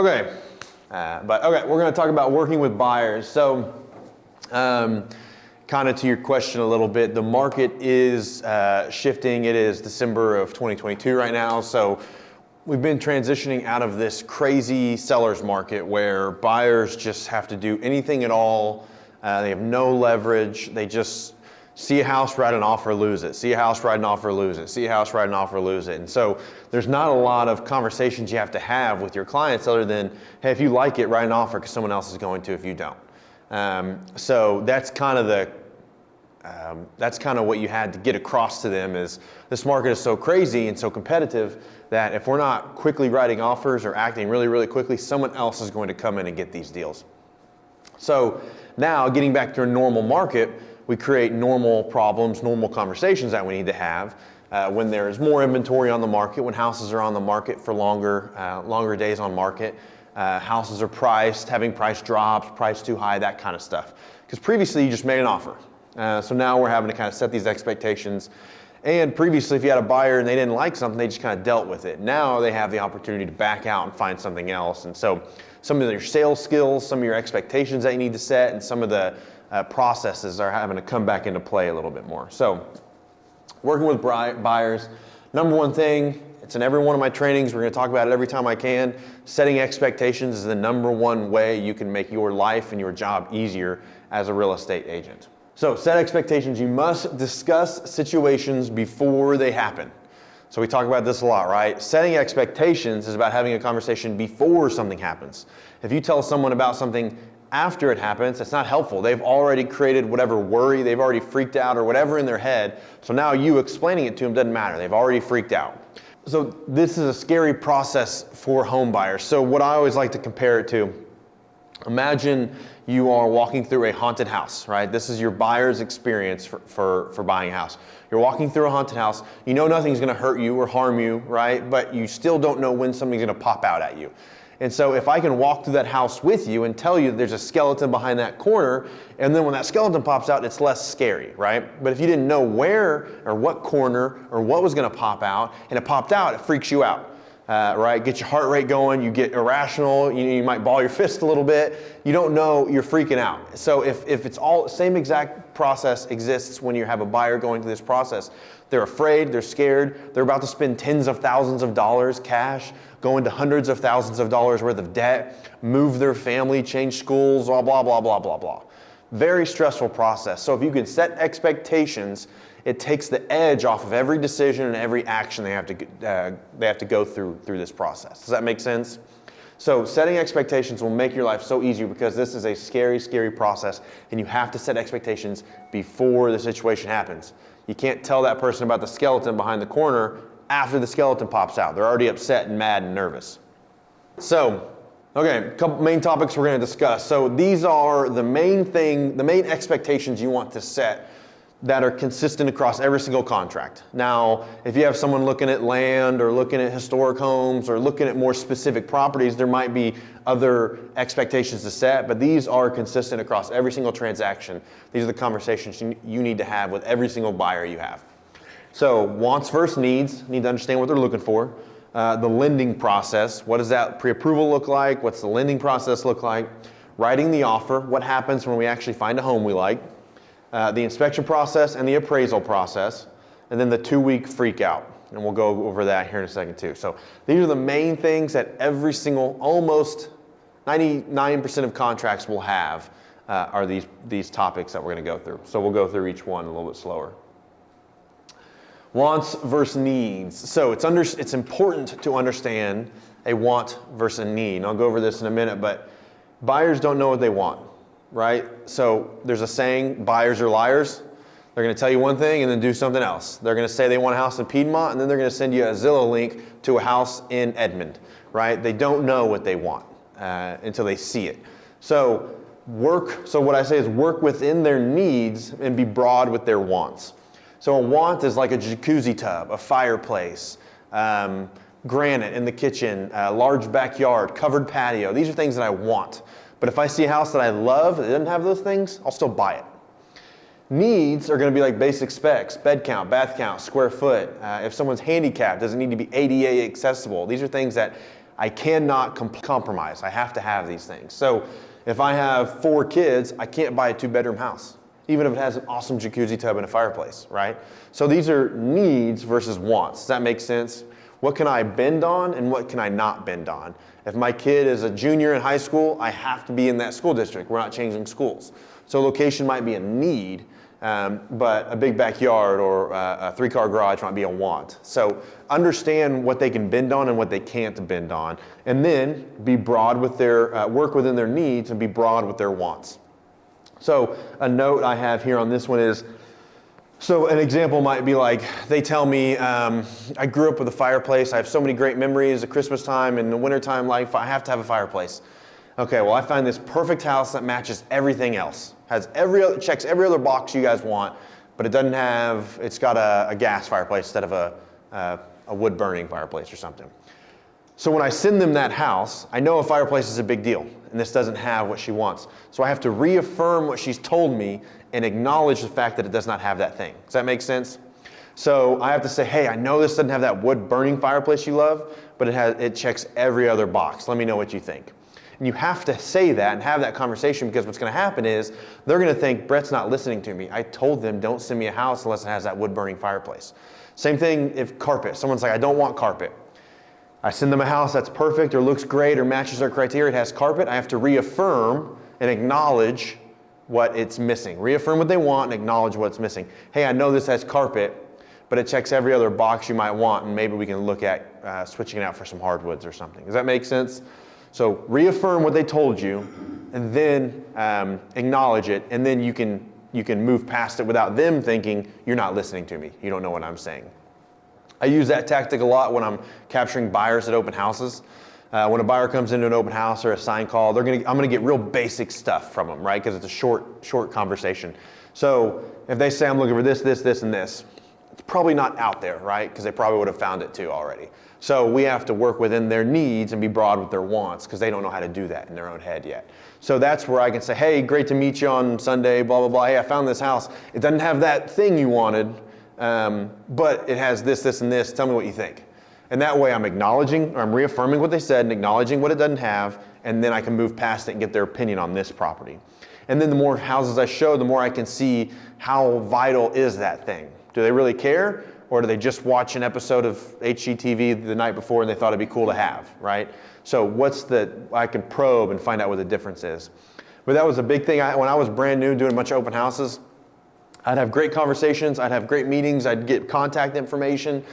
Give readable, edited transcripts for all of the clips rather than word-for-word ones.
Okay, we're going to talk about working with buyers. So, kind of to your question a little bit, the market is shifting. It is December of 2022 right now. So, we've been transitioning out of this crazy seller's market where buyers just have to do anything at all. They have no leverage. They just see a house, write an offer, lose it. See a house, write an offer, lose it. See a house, write an offer, lose it. And so there's not a lot of conversations you have to have with your clients other than, hey, if you like it, write an offer because someone else is going to if you don't. So that's kind of what you had to get across to them is this market is so crazy and so competitive that if we're not quickly writing offers or acting really, really quickly, someone else is going to come in and get these deals. So now getting back to a normal market, we create normal problems, normal conversations that we need to have when there's more inventory on the market, when houses are on the market for longer days on market, houses are priced, having price drops, price too high, that kind of stuff. Because previously you just made an offer. So now we're having to kind of set these expectations. And previously if you had a buyer and they didn't like something, they just kind of dealt with it. Now they have the opportunity to back out and find something else. And so some of your sales skills, some of your expectations that you need to set, and some of the processes are having to come back into play a little bit more. So working with buyers, number one thing, it's in every one of my trainings, we're going to talk about it every time I can. Setting expectations is the number one way you can make your life and your job easier as a real estate agent. So set expectations. You must discuss situations before they happen. So we talk about this a lot, right? Setting expectations is about having a conversation before something happens. If you tell someone about something after it happens, it's not helpful. They've already created whatever worry, they've already freaked out or whatever in their head. So now you explaining it to them doesn't matter. They've already freaked out. So this is a scary process for home buyers. So what I always like to compare it to, imagine you are walking through a haunted house, right? This is your buyer's experience for buying a house. You're walking through a haunted house. You know nothing's going to hurt you or harm you, right? But you still don't know when something's going to pop out at you. And so if I can walk through that house with you and tell you that there's a skeleton behind that corner, and then when that skeleton pops out, it's less scary, right? But if you didn't know where or what corner or what was going to pop out, and it popped out, it freaks you out. Right? Get your heart rate going, you get irrational, you might ball your fist a little bit, you don't know, you're freaking out. So if it's all, same exact process exists when you have a buyer going through this process. They're afraid, they're scared, they're about to spend tens of thousands of dollars cash, go into hundreds of thousands of dollars worth of debt, move their family, change schools, blah, blah, blah, blah, blah, blah. Very stressful process. So if you can set expectations, it takes the edge off of every decision and every action they have to go through this process. Does that make sense? So setting expectations will make your life so easier because this is a scary, scary process, and you have to set expectations before the situation happens. You can't tell that person about the skeleton behind the corner after the skeleton pops out. They're already upset and mad and nervous. So, okay, a couple main topics we're going to discuss. So these are the main expectations you want to set that are consistent across every single contract. Now, if you have someone looking at land or looking at historic homes or looking at more specific properties, there might be other expectations to set, but these are consistent across every single transaction. These are the conversations you need to have with every single buyer you have. So wants versus needs, need to understand what they're looking for. The lending process, what does that pre-approval look like? What's the lending process look like? Writing the offer, what happens when we actually find a home we like? The inspection process and the appraisal process, and then the 2-week freak out. And we'll go over that here in a second too. So these are the main things that every single, almost 99% of contracts will have are these topics that we're going to go through. So we'll go through each one a little bit slower. Wants versus needs. So it's important to understand a want versus a need. And I'll go over this in a minute, but buyers don't know what they want. Right? So there's a saying, buyers are liars. They're going to tell you one thing and then do something else. They're going to say they want a house in Piedmont and then they're going to send you a Zillow link to a house in Edmond. Right? They don't know what they want until they see it. So what I say is work within their needs and be broad with their wants. So a want is like a jacuzzi tub, a fireplace, granite in the kitchen, a large backyard, covered patio. These are things that I want. But if I see a house that I love that doesn't have those things, I'll still buy it. Needs are going to be like basic specs, bed count, bath count, square foot. If someone's handicapped, does it need to be ADA accessible? These are things that I cannot compromise. I have to have these things. So if I have 4 kids, I can't buy a 2-bedroom house, even if it has an awesome jacuzzi tub and a fireplace, right? So these are needs versus wants. Does that make sense? What can I bend on and what can I not bend on? If my kid is a junior in high school, I have to be in that school district. We're not changing schools. So location might be a need, but a big backyard or a 3-car garage might be a want. So understand what they can bend on and what they can't bend on, and then be broad with their, work within their needs and be broad with their wants. So a note I have here on this one is, so an example might be like, they tell me, I grew up with a fireplace. I have so many great memories at Christmas time and the wintertime life. I have to have a fireplace. Okay, well, I find this perfect house that matches everything else. Checks every other box you guys want, but it doesn't have, it's got a gas fireplace instead of a wood burning fireplace or something. So when I send them that house, I know a fireplace is a big deal, and this doesn't have what she wants. So I have to reaffirm what she's told me and acknowledge the fact that it does not have that thing. Does that make sense? So I have to say, hey, I know this doesn't have that wood burning fireplace you love, but it checks every other box. Let me know what you think. And you have to say that and have that conversation, because what's going to happen is they're going to think, Brett's not listening to me. I told them don't send me a house unless it has that wood burning fireplace. Same thing if carpet. Someone's like, I don't want carpet. I send them a house that's perfect or looks great or matches their criteria. It has carpet. I have to reaffirm and acknowledge what it's missing. Reaffirm what they want and acknowledge what's missing. Hey, I know this has carpet, but it checks every other box you might want, and maybe we can look at switching it out for some hardwoods or something. Does that make sense? So reaffirm what they told you, and then acknowledge it, and then you can move past it without them thinking, you're not listening to me. You don't know what I'm saying. I use that tactic a lot when I'm capturing buyers at open houses. When a buyer comes into an open house or a sign call, I'm gonna get real basic stuff from them, right? Because it's a short conversation. So if they say I'm looking for this, this, this, and this, it's probably not out there, right? Because they probably would have found it too already. So we have to work within their needs and be broad with their wants, because they don't know how to do that in their own head yet. So that's where I can say, hey, great to meet you on Sunday, blah, blah, blah. Hey, I found this house. It doesn't have that thing you wanted, but it has this, this, and this. Tell me what you think. And that way I'm acknowledging, or I'm reaffirming what they said and acknowledging what it doesn't have, and then I can move past it and get their opinion on this property. And then the more houses I show, the more I can see how vital is that thing. Do they really care, or do they just watch an episode of HGTV the night before and they thought it'd be cool to have, right? So I can probe and find out what the difference is. But that was a big thing. When I was brand new doing a bunch of open houses, I'd have great conversations, I'd have great meetings, I'd get contact information,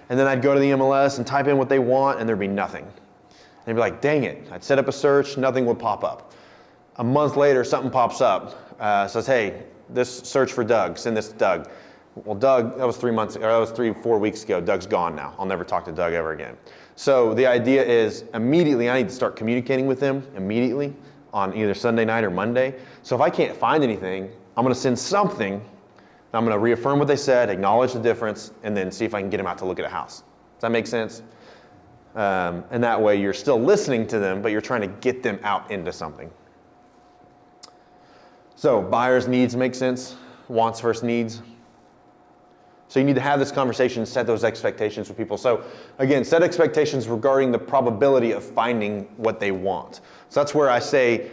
and then I'd go to the MLS and type in what they want, and there'd be nothing. And they'd be like, dang it. I'd set up a search, nothing would pop up. A month later, something pops up, says, hey, this search for Doug, send this to Doug. Well, Doug, that was 3-4 weeks ago. Doug's gone now. I'll never talk to Doug ever again. So the idea is immediately I need to start communicating with them immediately on either Sunday night or Monday. So if I can't find anything, I'm going to send something. I'm going to reaffirm what they said, acknowledge the difference, and then see if I can get them out to look at a house. Does that make sense? And that way you're still listening to them, but you're trying to get them out into something. So buyers' needs make sense, wants versus needs. So you need to have this conversation, set those expectations with people. So again, set expectations regarding the probability of finding what they want. So that's where I say,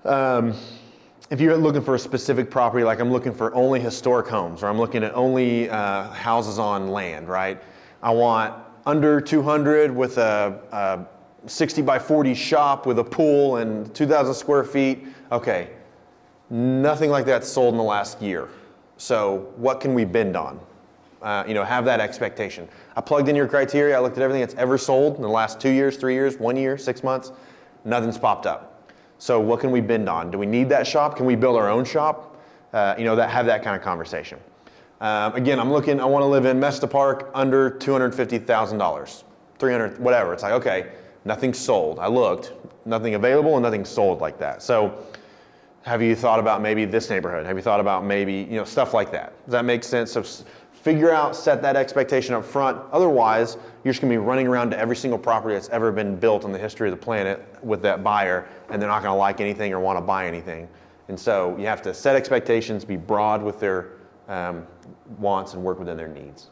if you're looking for a specific property, like I'm looking for only historic homes, or I'm looking at only houses on land, right? I want under 200 with a 60 by 40 shop with a pool and 2,000 square feet. Okay, nothing like that's sold in the last year. So what can we bend on? Have that expectation. I plugged in your criteria. I looked at everything that's ever sold in the last 2 years, 3 years, 1 year, 6 months. Nothing's popped up. So what can we bend on? Do we need that shop? Can we build our own shop? Have that kind of conversation. Again, I want to live in Mesta Park under $250,000, 300, whatever. It's like, okay, nothing's sold. I looked, nothing available and nothing sold like that. So have you thought about maybe this neighborhood? Have you thought about maybe, stuff like that? Does that make sense? So figure out, set that expectation up front. Otherwise, you're just gonna be running around to every single property that's ever been built in the history of the planet with that buyer, and they're not gonna like anything or wanna buy anything. And so you have to set expectations, be broad with their wants, and work within their needs.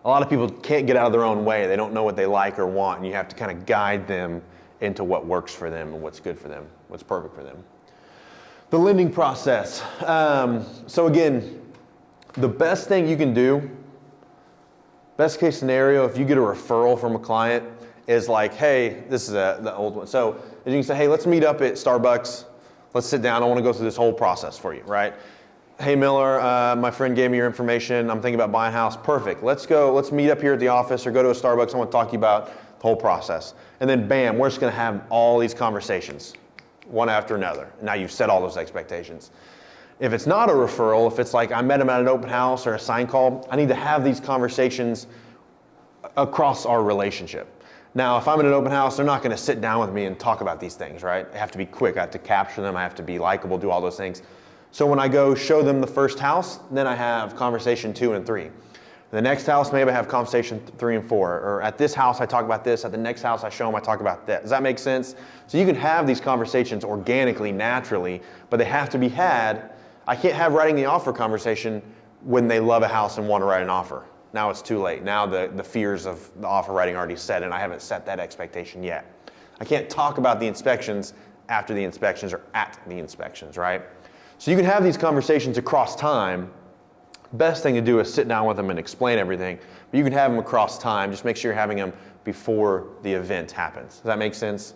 A lot of people can't get out of their own way. They don't know what they like or want, and you have to kind of guide them into what works for them and what's good for them, what's perfect for them. The lending process. So again, the best thing you can do, best case scenario, if you get a referral from a client, is like, hey, this is the old one. So you can say, hey, let's meet up at Starbucks. Let's sit down. I want to go through this whole process for you, right? Hey, Miller, my friend gave me your information. I'm thinking about buying a house. Perfect. Let's meet up here at the office or go to a Starbucks. I want to talk to you about the whole process. And then bam, we're just going to have all these conversations, one after another. Now you've set all those expectations. If it's not a referral, if it's like I met him at an open house or a sign call, I need to have these conversations across our relationship. Now, if I'm in an open house, they're not going to sit down with me and talk about these things, right? I have to be quick. I have to capture them. I have to be likable, do all those things. So when I go show them the first house, then I have conversation 2 and 3. The next house, maybe I have conversation 3 and 4. Or at this house, I talk about this. At the next house, I show them, I talk about that. Does that make sense? So you can have these conversations organically, naturally, but they have to be had. I can't have writing the offer conversation when they love a house and want to write an offer. Now it's too late. Now the fears of the offer writing are already set, and I haven't set that expectation yet. I can't talk about the inspections after the inspections or at the inspections, right? So you can have these conversations across time. Best thing to do is sit down with them and explain everything, but you can have them across time. Just make sure you're having them before the event happens. Does that make sense?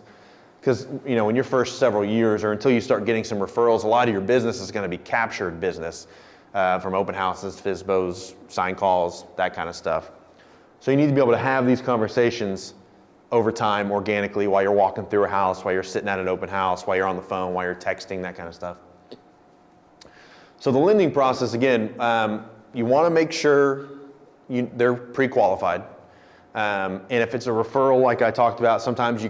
Because in your first several years or until you start getting some referrals, a lot of your business is going to be captured business from open houses, FSBOs, sign calls, that kind of stuff. So you need to be able to have these conversations over time organically while you're walking through a house, while you're sitting at an open house, while you're on the phone, while you're texting, that kind of stuff. So the lending process, again, you want to make sure they're pre-qualified. And if it's a referral like I talked about, sometimes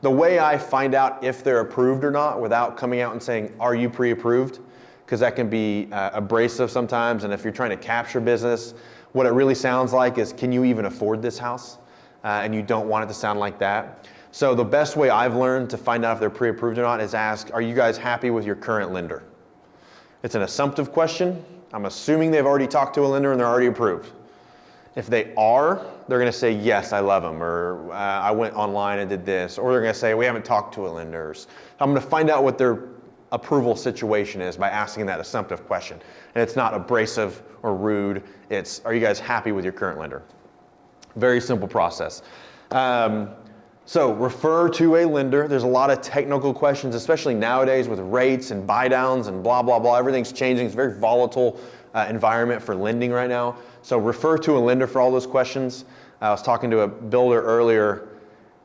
the way I find out if they're approved or not without coming out and saying, are you pre-approved? Because that can be abrasive sometimes, and if you're trying to capture business, what it really sounds like is, can you even afford this house? And you don't want it to sound like that. So the best way I've learned to find out if they're pre-approved or not is ask, are you guys happy with your current lender? It's an assumptive question. I'm assuming they've already talked to a lender and they're already approved. If they are, they're going to say, yes, I love them, or I went online and did this, or they're going to say, we haven't talked to a lender. I'm going to find out what their approval situation is by asking that assumptive question. And it's not abrasive or rude. It's, are you guys happy with your current lender? Very simple process. So refer to a lender. There's a lot of technical questions, especially nowadays with rates and buy downs and blah, blah, blah. Everything's changing. It's a very volatile environment for lending right now. So refer to a lender for all those questions. I was talking to a builder earlier.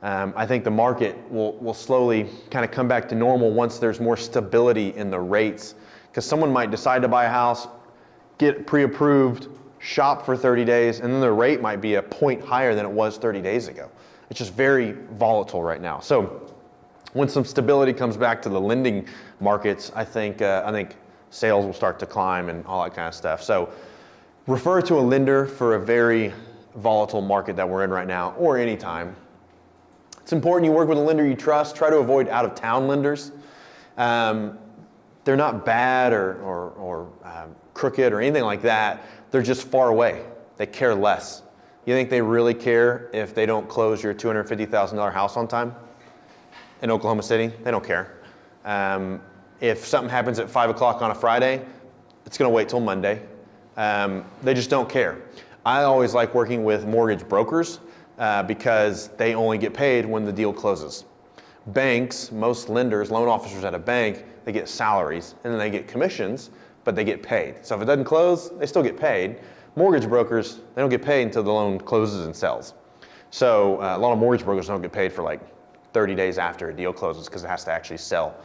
I think the market will slowly kind of come back to normal once there's more stability in the rates. Because someone might decide to buy a house, get pre-approved, shop for 30 days, and then the rate might be a point higher than it was 30 days ago. It's just very volatile right now. So when some stability comes back to the lending markets, I think sales will start to climb and all that kind of stuff. So refer to a lender for a very volatile market that we're in right now, or any time. It's important you work with a lender you trust. Try to avoid out-of-town lenders. They're not bad or crooked or anything like that. They're just far away. They care less. You think they really care if they don't close your $250,000 house on time in Oklahoma City? They don't care. If something happens at 5 o'clock on a Friday, it's going to wait till Monday. They just don't care. I always like working with mortgage brokers because they only get paid when the deal closes. Banks, most lenders, loan officers at a bank, they get salaries and then they get commissions, but they get paid. So if it doesn't close, they still get paid. Mortgage brokers, they don't get paid until the loan closes and sells. So a lot of mortgage brokers don't get paid for like 30 days after a deal closes because it has to actually sell.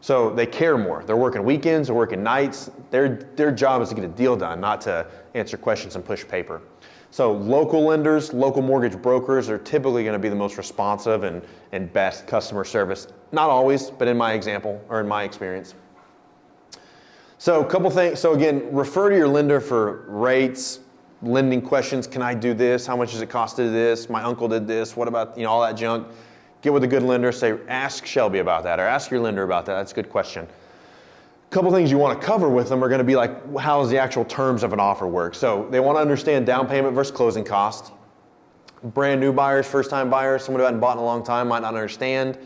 So they care more. They're working weekends, they're working nights. Their job is to get a deal done, not to answer questions and push paper. So local lenders, local mortgage brokers are typically going to be the most responsive and best customer service. Not always, but in my example or in my experience. So a couple things. So again, refer to your lender for rates, lending questions. Can I do this? How much does it cost to do this? My uncle did this. What about all that junk? Get with a good lender. Say, ask Shelby about that, or ask your lender about that. That's a good question. couple things you want to cover with them are going to be like, how does the actual terms of an offer work? So they want to understand down payment versus closing cost. Brand new buyers, first time buyers, someone who hadn't bought in a long time might not understand.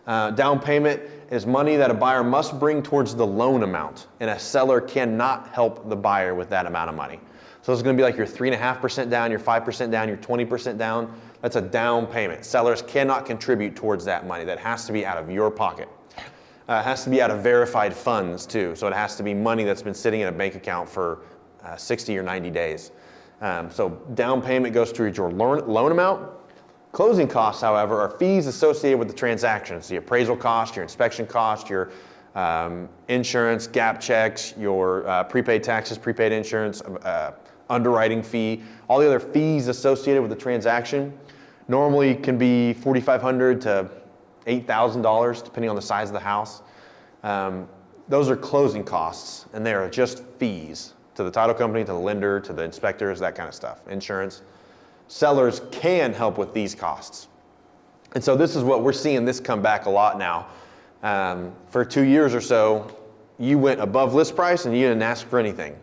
Down payment is money that a buyer must bring towards the loan amount, and a seller cannot help the buyer with that amount of money. So it's going to be like your 3.5% down, your 5% down, your 20% down. That's a down payment. Sellers cannot contribute towards that money. That has to be out of your pocket. It has to be out of verified funds too. So it has to be money that's been sitting in a bank account for 60 or 90 days. So down payment goes towards your loan amount. Closing costs, however, are fees associated with the transaction. So the appraisal cost, your inspection cost, your insurance, gap checks, your prepaid taxes, prepaid insurance, underwriting fee, all the other fees associated with the transaction normally can be $4,500 to $8,000 depending on the size of the house. Those are closing costs, and they are just fees to the title company, to the lender, to the inspectors, that kind of stuff, insurance. Sellers can help with these costs. And so this is what we're seeing this come back a lot now. For 2 years or so, you went above list price and you didn't ask for anything.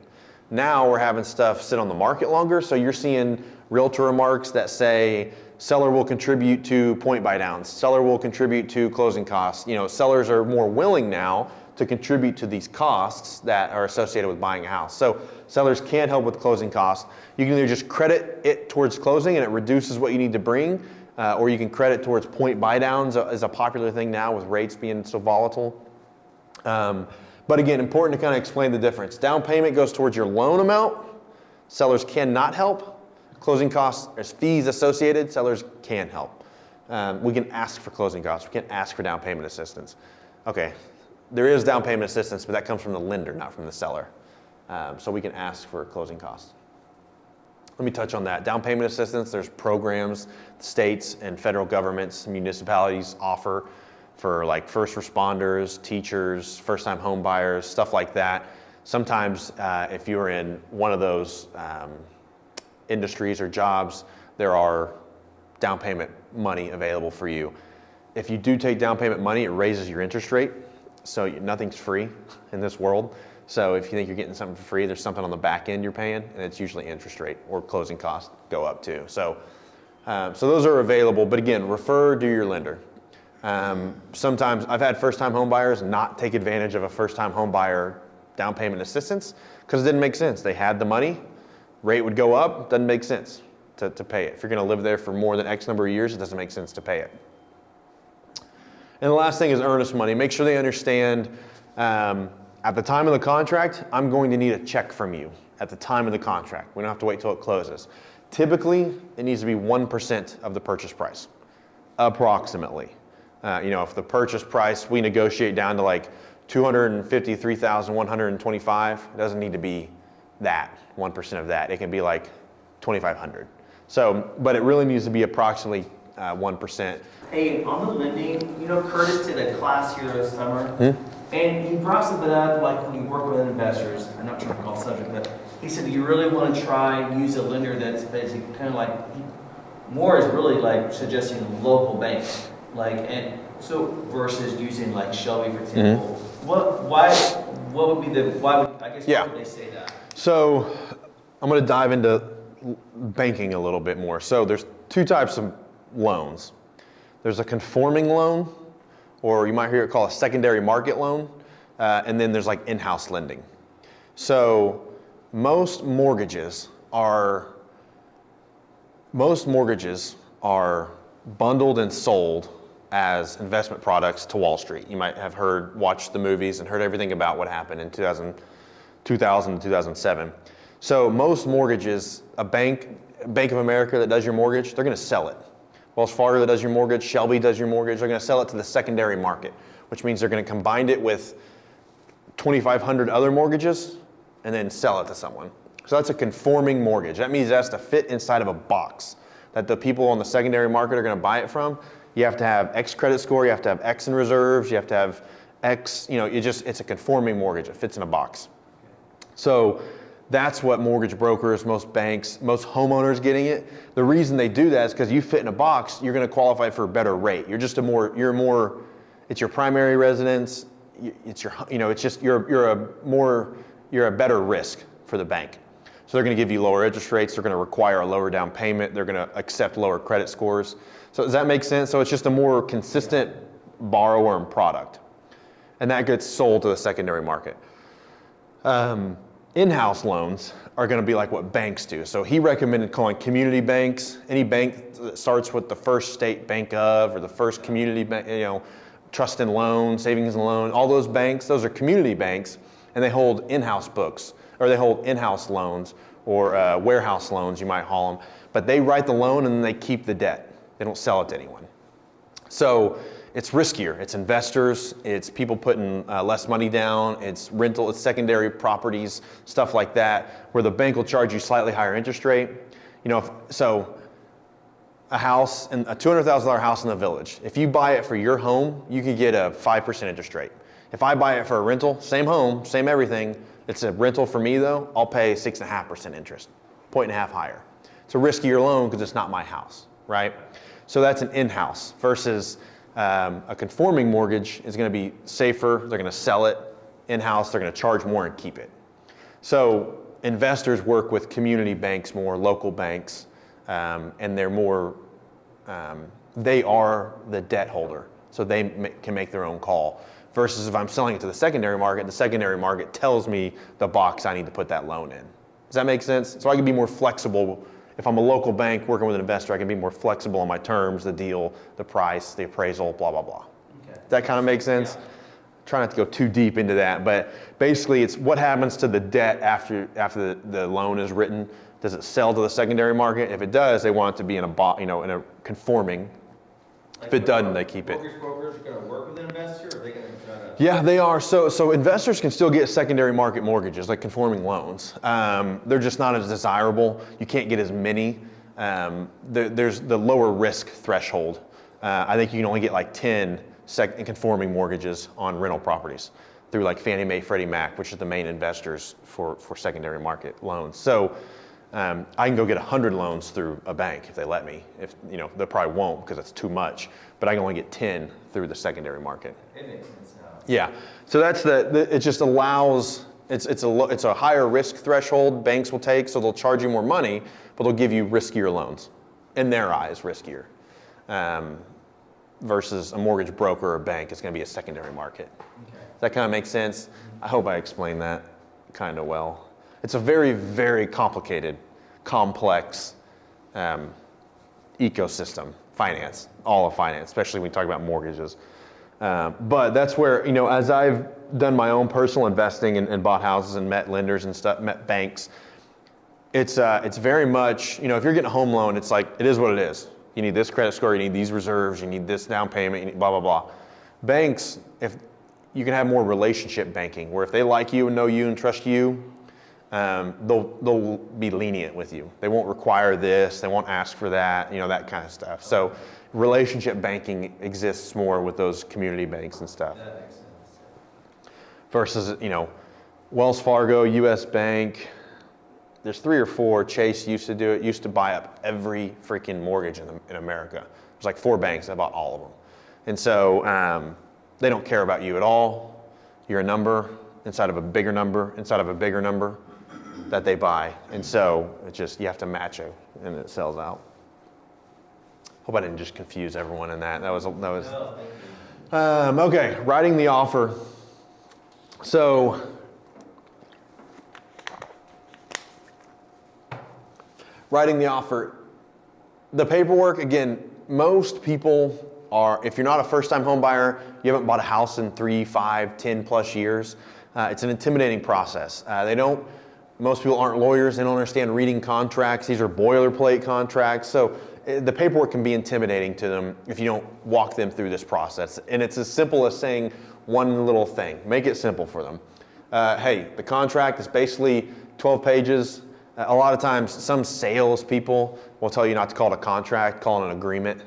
Now we're having stuff sit on the market longer, so you're seeing realtor remarks that say seller will contribute to point buy downs, seller will contribute to closing costs. You know, sellers are more willing now to contribute to these costs that are associated with buying a house. So sellers can help with closing costs. You can either just credit it towards closing and it reduces what you need to bring, or you can credit towards point buy downs as a popular thing now with rates being so volatile. But again, important to kind of explain the difference. Down payment goes towards your loan amount. Sellers cannot help. Closing costs, there's fees associated. Sellers can help. We can ask for closing costs. We can ask for down payment assistance. Okay, there is down payment assistance, but that comes from the lender, not from the seller. So we can ask for closing costs. Let me touch on that. Down payment assistance, there's programs states and federal governments, municipalities offer for like first responders, teachers, first-time home buyers, stuff like that. Sometimes if you're in one of those industries or jobs, there are down payment money available for you. If you do take down payment money, it raises your interest rate. So nothing's free in this world. So if you think you're getting something for free, there's something on the back end you're paying, and it's usually interest rate or closing costs go up too. So those are available, but again, refer to your lender. Sometimes I've had first-time home buyers not take advantage of a first-time home buyer down payment assistance because it didn't make sense. They had the money, rate would go up, doesn't make sense to pay it. If you're going to live there for more than X number of years, it doesn't make sense to pay it. And the last thing is earnest money. Make sure they understand at the time of the contract, I'm going to need a check from you at the time of the contract. We don't have to wait till it closes. Typically, it needs to be 1% of the purchase price, approximately. If the purchase price we negotiate down to like $253,125, it doesn't need to be that 1% of that. It can be like $2,500. So, but it really needs to be approximately 1%. Hey, on the lending, Curtis did a class here this summer, and he brought something up like when you work with investors. I'm not trying to call the subject, but he said you really want to try and use a lender that's basically kind of like more is really like suggesting a local bank. And so versus using like Shelby, for example, why would they say that? So I'm going to dive into banking a little bit more. So there's two types of loans. There's a conforming loan, or you might hear it called a secondary market loan, and then there's like in-house lending. So most mortgages are bundled and sold as investment products to Wall Street. You might have watched the movies and heard everything about what happened in 2000 to 2007. So most mortgages, a Bank of America that does your mortgage, they're going to sell it. Wells Fargo that does your mortgage, Shelby does your mortgage, they're going to sell it to the secondary market, which means they're going to combine it with 2,500 other mortgages and then sell it to someone. So that's a conforming mortgage. That means it has to fit inside of a box that the people on the secondary market are going to buy it from. You have to have X credit score, you have to have X in reserves, you have to have X, it's a conforming mortgage. It fits in a box. So that's what mortgage brokers, most banks, most homeowners getting it. The reason they do that is because you fit in a box, you're going to qualify for a better rate. It's your primary residence, it's your, it's just, you're a better risk for the bank. So they're going to give you lower interest rates. They're going to require a lower down payment. They're going to accept lower credit scores. So does that make sense? So it's just a more consistent borrower and product. And that gets sold to the secondary market. In-house loans are going to be like what banks do. So he recommended calling community banks, any bank that starts with the First State Bank of, or the First Community Bank, Trust and Loan, Savings and Loan, all those banks, those are community banks, and they hold in-house books, or they hold in-house loans, or warehouse loans, you might call them. But they write the loan and then they keep the debt. They don't sell it to anyone. So it's riskier. It's investors. It's people putting less money down. It's rental. It's secondary properties, stuff like that, where the bank will charge you slightly higher interest rate. So a house, a $200,000 house in the village. If you buy it for your home, you could get a 5% interest rate. If I buy it for a rental, same home, same everything. It's a rental for me though. I'll pay 6.5% interest, 1.5 higher. It's a riskier loan because it's not my house, right? So that's an in-house versus a conforming mortgage is going to be safer. They're going to sell it in-house. They're going to charge more and keep it. So investors work with community banks more, local banks, and they're more, they are the debt holder. So they can make their own call. Versus if I'm selling it to the secondary market tells me the box I need to put that loan in. Does that make sense? So I can be more flexible. If I'm a local bank working with an investor, I can be more flexible on my terms, the deal, the price, the appraisal, blah, blah, blah. Okay. Does that kind of make sense? Yeah. Try not to go too deep into that, but basically it's what happens to the debt after the loan is written. Does it sell to the secondary market? If it does, they want it to be in a conforming. If it doesn't, they keep it. Mortgage brokers are going to work with an investor, or are they going to try to? Yeah, they are. So investors can still get secondary market mortgages, like conforming loans. They're just not as desirable. You can't get as many. There's the lower risk threshold. I think you can only get like 10 conforming mortgages on rental properties through like Fannie Mae, Freddie Mac, which are the main investors for secondary market loans. So I can go get 100 loans through a bank if they let me. They probably won't because it's too much, but I can only get 10 through the secondary market. It makes sense now. Yeah, so that's it just allows, it's a higher risk threshold banks will take, so they'll charge you more money, but they'll give you riskier loans, in their eyes, riskier. Versus a mortgage broker or bank, it's going to be a secondary market. Okay. Does that kind of make sense? I hope I explained that kind of well. It's a very, very complicated, complex ecosystem, finance, all of finance, especially when you talk about mortgages. But that's where, as I've done my own personal investing and bought houses and met lenders and stuff, met banks, it's very much, if you're getting a home loan, it's like, it is what it is. You need this credit score, you need these reserves, you need this down payment, you need blah, blah, blah. Banks, if you can have more relationship banking, where if they like you and know you and trust you, they'll be lenient with you. They won't require this, they won't ask for that, that kind of stuff. So relationship banking exists more with those community banks and stuff. That makes sense. Versus, Wells Fargo, US Bank, there's 3 or 4. Chase used to do it, used to buy up every freaking mortgage in America. There's like 4 banks that bought all of them. And so they don't care about you at all. You're a number inside of a bigger number, inside of a bigger number that they buy. And so it's just, you have to match it and it sells out. Hope I didn't just confuse everyone in that. That was. No, thank you. Okay, writing the offer. So writing the offer, the paperwork, again, most people are, if you're not a first-time home buyer, you haven't bought a house in 3, 5, 10 plus years, it's an intimidating process. Most people aren't lawyers, they don't understand reading contracts. These are boilerplate contracts. So the paperwork can be intimidating to them if you don't walk them through this process. And it's as simple as saying one little thing. Make it simple for them. Hey, the contract is basically 12 pages. A lot of times, some sales people will tell you not to call it a contract, call it an agreement.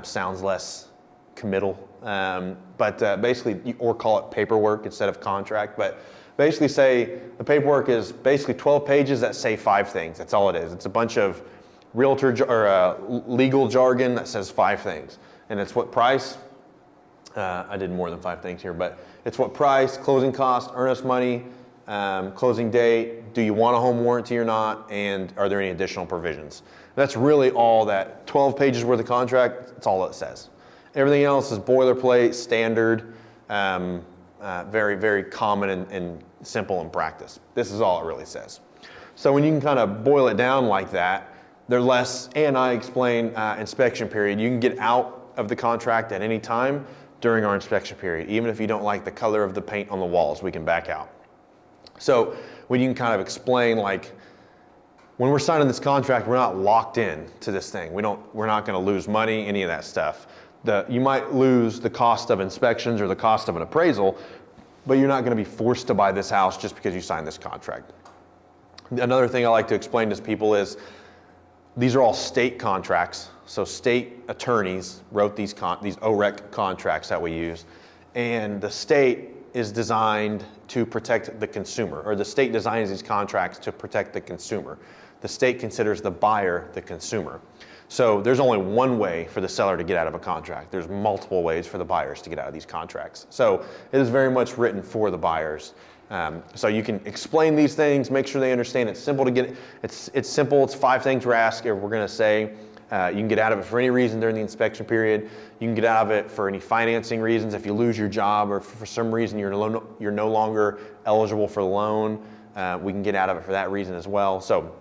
Sounds less committal. But basically, or call it paperwork instead of contract. But basically say the paperwork is basically 12 pages that say 5 things. That's all it is. It's a bunch of realtor or legal jargon that says 5 things. And it's what price, I did more than 5 things here, but it's what price, closing cost, earnest money, closing date, do you want a home warranty or not, and are there any additional provisions? That's really all that 12 pages worth of contract, that's all it says. Everything else is boilerplate, standard, very, very common and simple in practice. This is all it really says. So when you can kind of boil it down like that, they're less, and I explain inspection period. You can get out of the contract at any time during our inspection period. Even if you don't like the color of the paint on the walls, we can back out. So when you can kind of explain, like, when we're signing this contract, we're not locked in to this thing. We're not going to lose money, any of that stuff. You might lose the cost of inspections or the cost of an appraisal, but you're not going to be forced to buy this house just because you signed this contract. Another thing I like to explain to people is these are all state contracts. So state attorneys wrote these OREC contracts that we use, and the state is designed to protect the consumer, or the state designs these contracts to protect the consumer. The state considers the buyer the consumer. So there's only one way for the seller to get out of a contract. There's multiple ways for the buyers to get out of these contracts. So it is very much written for the buyers. So you can explain these things, make sure they understand. It's simple to get. It's simple. It's 5 things we're going to say. You can get out of it for any reason during the inspection period. You can get out of it for any financing reasons. If you lose your job or for some reason you're no longer eligible for the loan, we can get out of it for that reason as well. So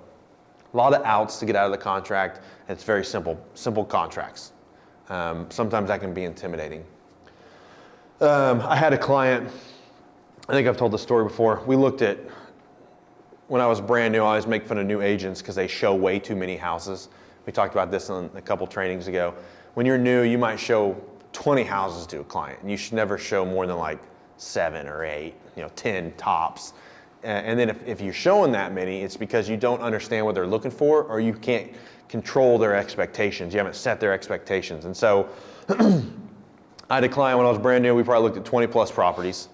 a lot of outs to get out of the contract. And it's very simple contracts. Sometimes that can be intimidating. I had a client, I think I've told the story before. We looked at, when I was brand new, I always make fun of new agents because they show way too many houses. We talked about this in a couple trainings ago. When you're new, you might show 20 houses to a client, and you should never show more than like 7 or 8, 10 tops. And then if you're showing that many, it's because you don't understand what they're looking for, or you can't control their expectations. You haven't set their expectations. And so I had a client when I was brand new, we probably looked at 20 plus properties.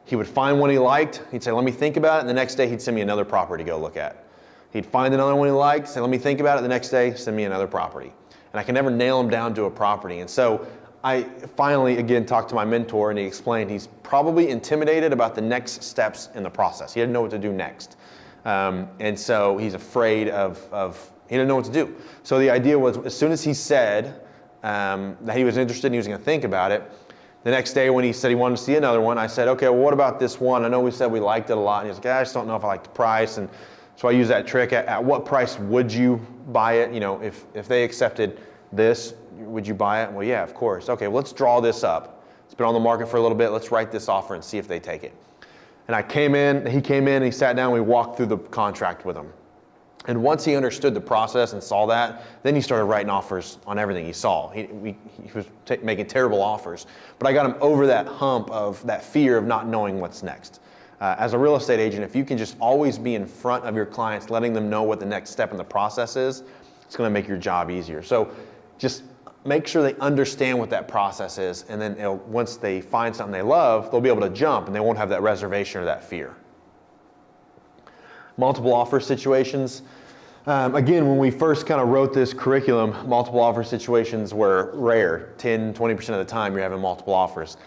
He would find one he liked, he'd say, let me think about it, and the next day he'd send me another property to go look at. He'd find another one he liked, say, let me think about it, the next day, send me another property. And I can never nail him down to a property. And so I finally, again, talked to my mentor, and he explained he's probably intimidated about the next steps in the process. He didn't know what to do next. And so he's afraid he didn't know what to do. So the idea was, as soon as he said that he was interested and he was going to think about it, the next day when he said he wanted to see another one, I said, okay, well, what about this one? I know we said we liked it a lot. And he's like, I just don't know if I like the price. And so I use that trick. At what price would you buy it? If they accepted this, would you buy it? Well, yeah, of course. Okay, well, let's draw this up. It's been on the market for a little bit. Let's write this offer and see if they take it. And he came in, he sat down, we walked through the contract with him. And once he understood the process and saw that, then he started writing offers on everything he saw. He was making terrible offers. But I got him over that hump of that fear of not knowing what's next. As a real estate agent, if you can just always be in front of your clients, letting them know what the next step in the process is, it's going to make your job easier. So just make sure they understand what that process is, and then once they find something they love, they'll be able to jump and they won't have that reservation or that fear. Multiple offer situations. Again, when we first kind of wrote this curriculum, multiple offer situations were rare. 10, 20% of the time you're having multiple offers.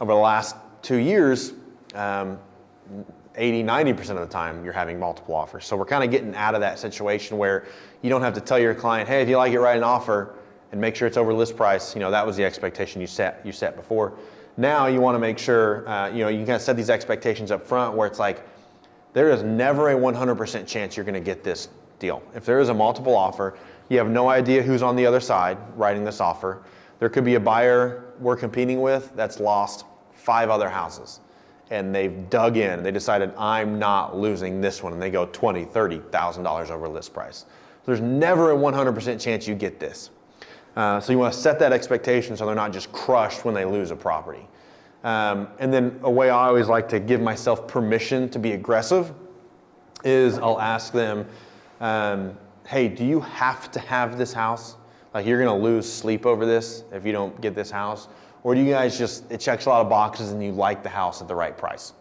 Over the last 2 years, 80, 90% of the time you're having multiple offers. So we're kind of getting out of that situation where you don't have to tell your client, hey, if you like it, write an offer and make sure it's over list price. That was the expectation you set before. Now you want to make sure, you kind of set these expectations up front where it's like, there is never a 100% chance you're going to get this deal. If there is a multiple offer, you have no idea who's on the other side writing this offer. There could be a buyer we're competing with that's lost 5 other houses, and they've dug in. They decided, I'm not losing this one, and they go $20,000, $30,000 over list price. There's never a 100% chance you get this. So you want to set that expectation so they're not just crushed when they lose a property. And then a way I always like to give myself permission to be aggressive is I'll ask them, hey, do you have to have this house? Like, you're going to lose sleep over this if you don't get this house? Or do you guys it checks a lot of boxes and you like the house at the right price?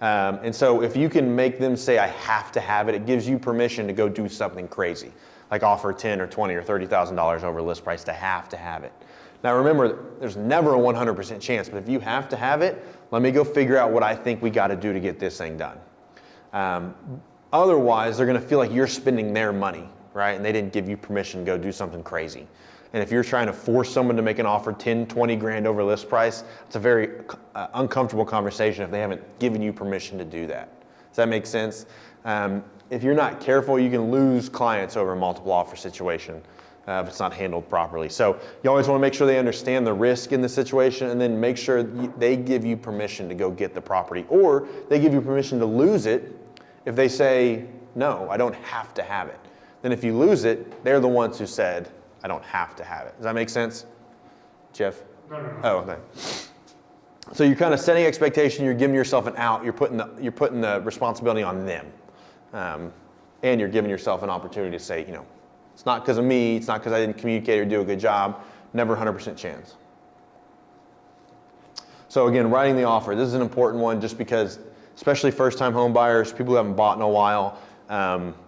And so if you can make them say, I have to have it, it gives you permission to go do something crazy, like offer $10,000 or $20,000 or $30,000 over list price to have it. Now remember, there's never a 100% chance, but if you have to have it, let me go figure out what I think we got to do to get this thing done. Otherwise, they're going to feel like you're spending their money, right? And they didn't give you permission to go do something crazy. And if you're trying to force someone to make an offer 10, 20 grand over list price, it's a very uncomfortable conversation if they haven't given you permission to do that. Does that make sense? If you're not careful, you can lose clients over a multiple offer situation if it's not handled properly. So you always want to make sure they understand the risk in the situation, and then make sure they give you permission to go get the property, or they give you permission to lose it if they say, no, I don't have to have it. Then if you lose it, they're the ones who said, I don't have to have it. Does that make sense, Jeff? No. Oh, okay. So you're kind of setting expectation, you're giving yourself an out, you're putting the responsibility on them. And you're giving yourself an opportunity to say, it's not because of me, it's not because I didn't communicate or do a good job, never 100% chance. So again, writing the offer, this is an important one just because, especially first-time home buyers, people who haven't bought in a while,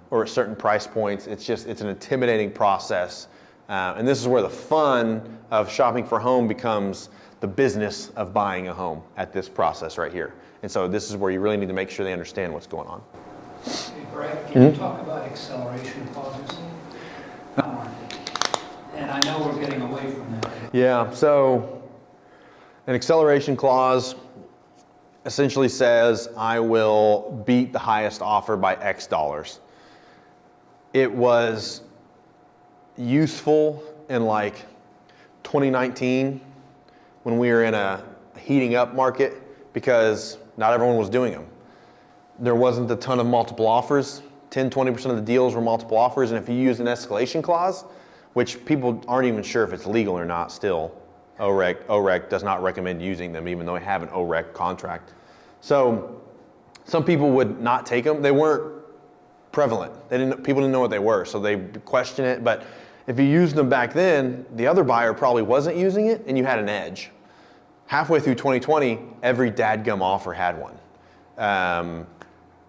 or at certain price points, it's an intimidating process. And this is where the fun of shopping for a home becomes the business of buying a home at this process right here. And so this is where you really need to make sure they understand what's going on. Hey, Brad, can you talk about acceleration clauses? And I know we're getting away from that. Yeah, so an acceleration clause essentially says I will beat the highest offer by X dollars. It was useful in like 2019 when we were in a heating up market because not everyone was doing them. There wasn't a ton of multiple offers. 10-20% of the deals were multiple offers, and if you use an escalation clause, which people aren't even sure if it's legal or not still, OREC does not recommend using them even though they have an OREC contract. So some people would not take them. They weren't prevalent. People didn't know what they were, so they question it. But if you used them back then, the other buyer probably wasn't using it, and you had an edge. Halfway through 2020, every dadgum offer had one.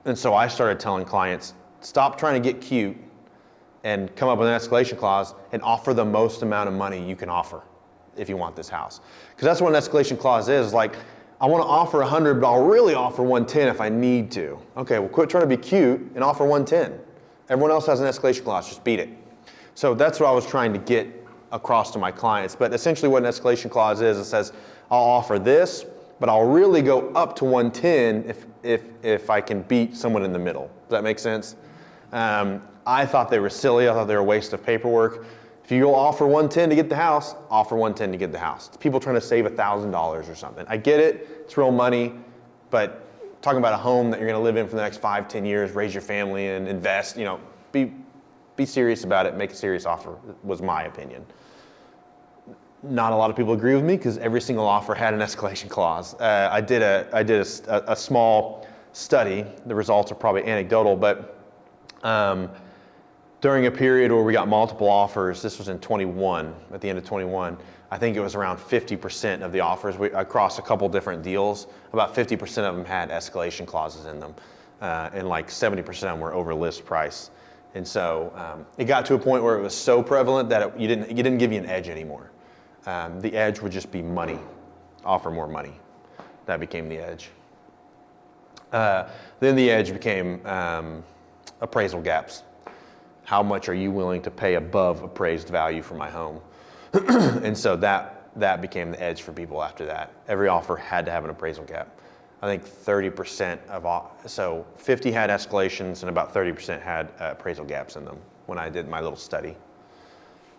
And so I started telling clients, stop trying to get cute and come up with an escalation clause and offer the most amount of money you can offer if you want this house. Because that's what an escalation clause is. Like, I want to offer 100, but I'll really offer 110 if I need to. Okay, well, quit trying to be cute and offer 110. Everyone else has an escalation clause, just beat it. So that's what I was trying to get across to my clients. But essentially what an escalation clause is, it says, I'll offer this, but I'll really go up to 110 if I can beat someone in the middle. Does that make sense? I thought they were silly. I thought they were a waste of paperwork. If you go offer 110 to get the house, offer 110 to get the house. It's people trying to save $1,000 or something. I get it. It's real money, but talking about a home that you're going to live in for the next 5-10 years, raise your family and invest, be serious about it. Make a serious offer was my opinion. Not a lot of people agree with me because every single offer had an escalation clause. I did a small study. The results are probably anecdotal, but during a period where we got multiple offers, this was in 21, at the end of 21, I think it was around 50% of the offers across a couple different deals, about 50% of them had escalation clauses in them, and like 70% of them were over list price. And so it got to a point where it was so prevalent that it didn't give you an edge anymore. The edge would just be money, offer more money. That became the edge. Then the edge became appraisal gaps. How much are you willing to pay above appraised value for my home? And so that became the edge for people after that. Every offer had to have an appraisal gap. I think 30% so 50 had escalations and about 30% had appraisal gaps in them when I did my little study.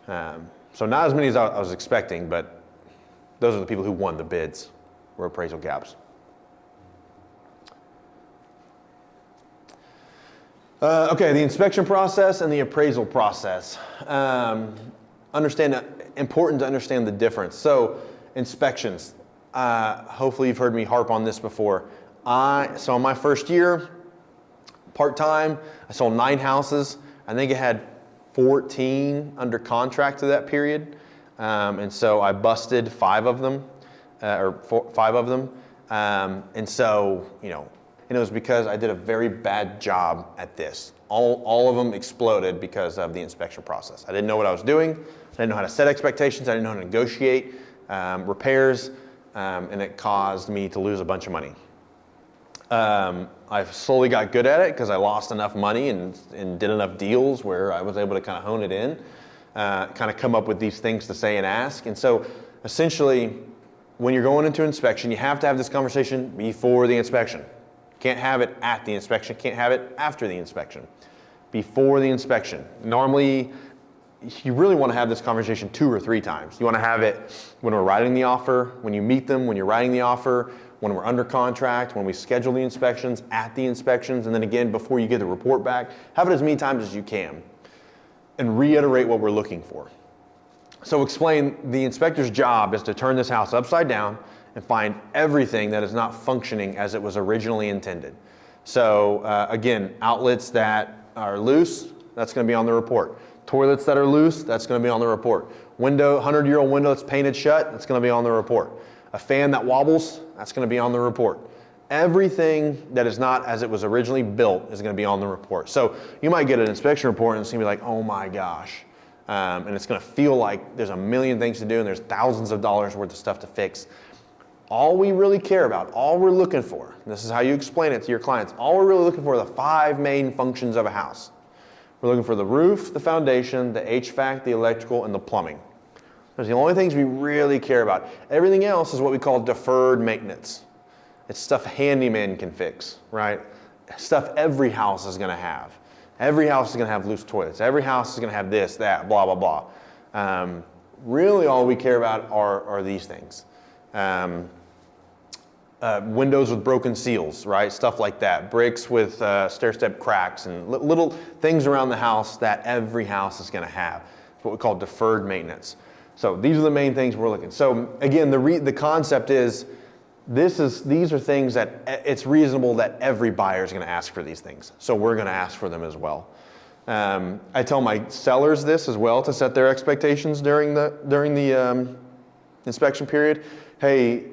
So not as many as I was expecting, but those are the people who won the bids, were appraisal gaps. Okay, the inspection process and the appraisal process. Important to understand the difference. So inspections, hopefully you've heard me harp on this before. So in my first year, part-time, I sold 9 houses. I think I had 14 under contract to that period. And so I busted 5 of them, and so, and it was because I did a very bad job at this. All of them exploded because of the inspection process. I didn't know what I was doing. didn't know how to set expectations. I didn't know how to negotiate repairs, and it caused me to lose a bunch of money. I slowly got good at it because I lost enough money and did enough deals where I was able to kind of hone it in, kind of come up with these things to say and ask. And so essentially, when you're going into inspection, you have to have this conversation before the inspection. Can't have it at the inspection, can't have it after the inspection. Before the inspection. Normally, you really want to have this conversation 2 or 3 times. You want to have it when we're writing the offer, when you meet them, when you're writing the offer, when we're under contract, when we schedule the inspections, at the inspections, and then again before you get the report back. Have it as many times as you can and reiterate what we're looking for. So explain the inspector's job is to turn this house upside down and find everything that is not functioning as it was originally intended. So again, outlets that are loose, that's going to be on the report. Toilets that are loose, that's going to be on the report. Window, 100-year-old window that's painted shut, that's going to be on the report. A fan that wobbles, that's going to be on the report. Everything that is not as it was originally built is going to be on the report. So you might get an inspection report and it's going to be like, oh my gosh. And it's going to feel like there's a million things to do and there's thousands of dollars worth of stuff to fix. All we really care about, all we're looking for, and this is how you explain it to your clients, all we're really looking for are the 5 main functions of a house. We're looking for the roof, the foundation, the HVAC, the electrical, and the plumbing. Those are the only things we really care about. Everything else is what we call deferred maintenance. It's stuff handyman can fix, right? Stuff every house is going to have. Every house is going to have loose toilets. Every house is going to have this, that, blah, blah, blah. Really all we care about are these things. Windows with broken seals, right? Stuff like that. Bricks with stair-step cracks and little things around the house that every house is going to have. It's what we call deferred maintenance. So these are the main things we're looking. So again, the concept is these are things that it's reasonable that every buyer is going to ask for these things. So we're going to ask for them as well. I tell my sellers this as well to set their expectations during the inspection period. Hey,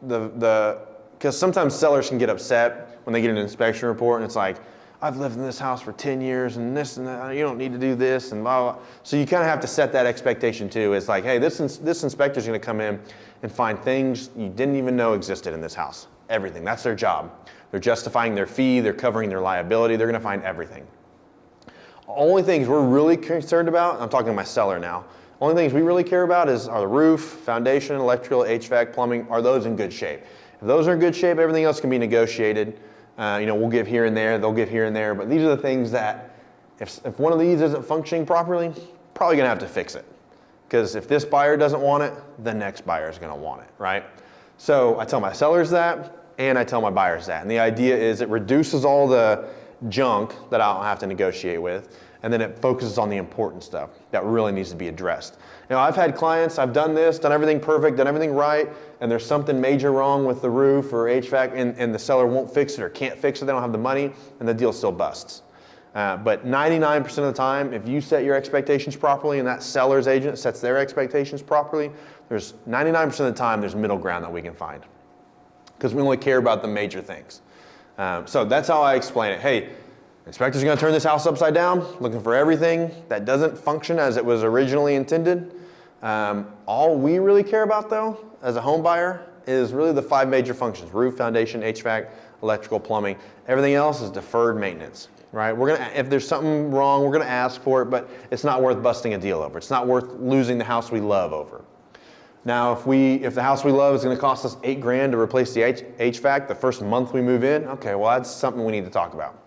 because sometimes sellers can get upset when they get an inspection report and it's like, I've lived in this house for 10 years and this and that, you don't need to do this and blah, blah. So you kind of have to set that expectation too. It's like, hey, this inspector's going to come in and find things you didn't even know existed in this house. Everything. That's their job. They're justifying their fee. They're covering their liability. They're going to find everything. Only things we're really concerned about, I'm talking to my seller now, only things we really care about are the roof, foundation, electrical, HVAC, plumbing. Are those in good shape? If those are in good shape, everything else can be negotiated. We'll give here and there, they'll give here and there, but these are the things that if one of these isn't functioning properly, probably gonna have to fix it. Because if this buyer doesn't want it, the next buyer is gonna want it, right? So I tell my sellers that, and I tell my buyers that. And the idea is it reduces all the junk that I don't have to negotiate with, and then it focuses on the important stuff that really needs to be addressed. I've had clients, I've done this, done everything perfect, done everything right, and there's something major wrong with the roof or HVAC, and the seller won't fix it or can't fix it, they don't have the money, and the deal still busts. But 99% of the time, if you set your expectations properly and that seller's agent sets their expectations properly, there's 99% of the time there's middle ground that we can find. Because we only care about the major things. So that's how I explain it. Hey, inspector's going to turn this house upside down, looking for everything that doesn't function as it was originally intended. All we really care about, though, as a home buyer, is really the 5 major functions: roof, foundation, HVAC, electrical, plumbing. Everything else is deferred maintenance, right? If there's something wrong, we're going to ask for it, but it's not worth busting a deal over. It's not worth losing the house we love over. Now, if the house we love is going to cost us $8,000 to replace the HVAC the first month we move in, okay, well, that's something we need to talk about.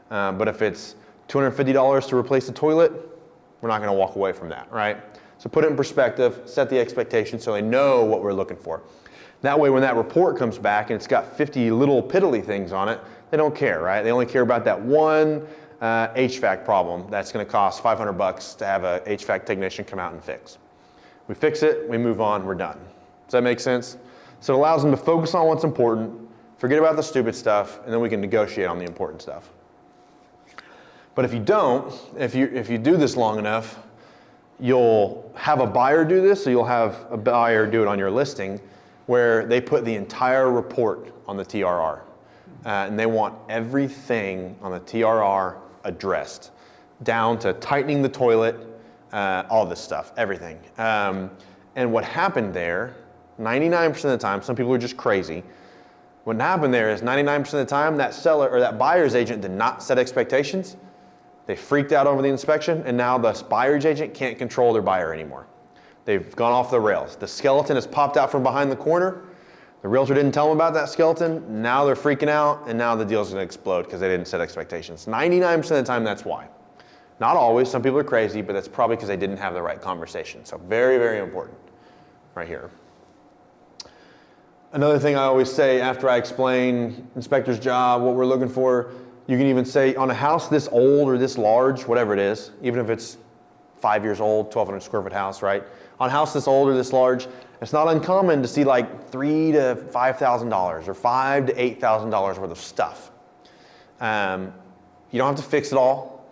But if it's $250 to replace the toilet, we're not going to walk away from that, right? So put it in perspective, set the expectation so they know what we're looking for. That way, when that report comes back and it's got 50 little piddly things on it, they don't care, right? They only care about that one HVAC problem that's going to cost $500 to have a HVAC technician come out and fix. We fix it, we move on, we're done. Does that make sense? So it allows them to focus on what's important, forget about the stupid stuff, and then we can negotiate on the important stuff. But if you don't, if you do this long enough, you'll have a buyer do this, so you'll have a buyer do it on your listing, where they put the entire report on the TRR. And they want everything on the TRR addressed, down to tightening the toilet, all this stuff, everything. And what happened there, 99% of the time, some people are just crazy. What happened there is 99% of the time, that seller or that buyer's agent did not set expectations. They freaked out over the inspection, and now the buyer's agent can't control their buyer anymore. They've gone off the rails. The skeleton has popped out from behind the corner. The realtor didn't tell them about that skeleton. Now they're freaking out, and now the deal's going to explode because they didn't set expectations. 99% of the time, that's why. Not always. Some people are crazy, but that's probably because they didn't have the right conversation. So very, very important right here. Another thing I always say after I explain inspector's job, what we're looking for, you can even say on a house this old or this large, whatever it is, even if it's 5 years old, 1,200 square foot house, right? On a house this old or this large, it's not uncommon to see like $3,000 to $5,000 or $5,000 to $8,000 worth of stuff. You don't have to fix it all.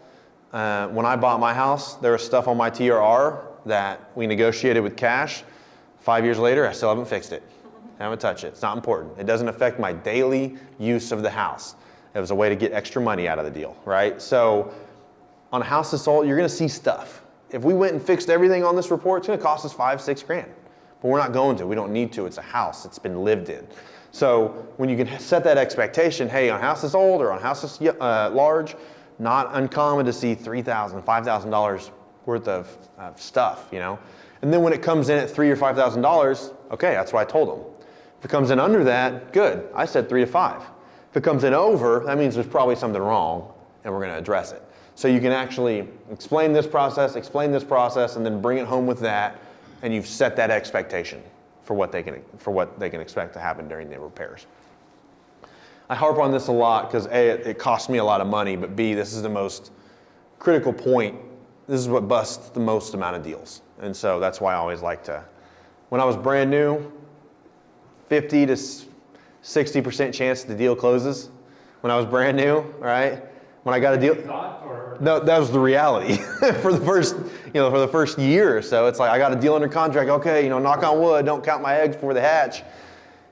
When I bought my house, there was stuff on my TRR that we negotiated with cash. 5 years later, I still haven't fixed it. I haven't touched it. It's not important. It doesn't affect my daily use of the house. It was a way to get extra money out of the deal, right? So on a house that's old, you're going to see stuff. If we went and fixed everything on this report, it's going to cost us $5,000 to $6,000. But we're not going to. We don't need to. It's a house. It's been lived in. So when you can set that expectation, hey, on a house that's old or on a house that's large, not uncommon to see $3,000, $5,000 worth of stuff, you know? And then when it comes in at $3,000 or $5,000, okay, that's what I told them. If it comes in under that, good. I said 3 to 5. If it comes in over, that means there's probably something wrong, and we're going to address it. So you can actually explain this process, and then bring it home with that, and you've set that expectation for what they can expect to happen during the repairs. I harp on this a lot because A, it costs me a lot of money, but B, this is the most critical point. This is what busts the most amount of deals. And so that's why I always like to, when I was brand new, 50 to 60% chance the deal closes. When I was brand new, right? When I got a deal, no, that was the reality for the first year or so. It's like I got a deal under contract. Okay, knock on wood, don't count my eggs before they hatch.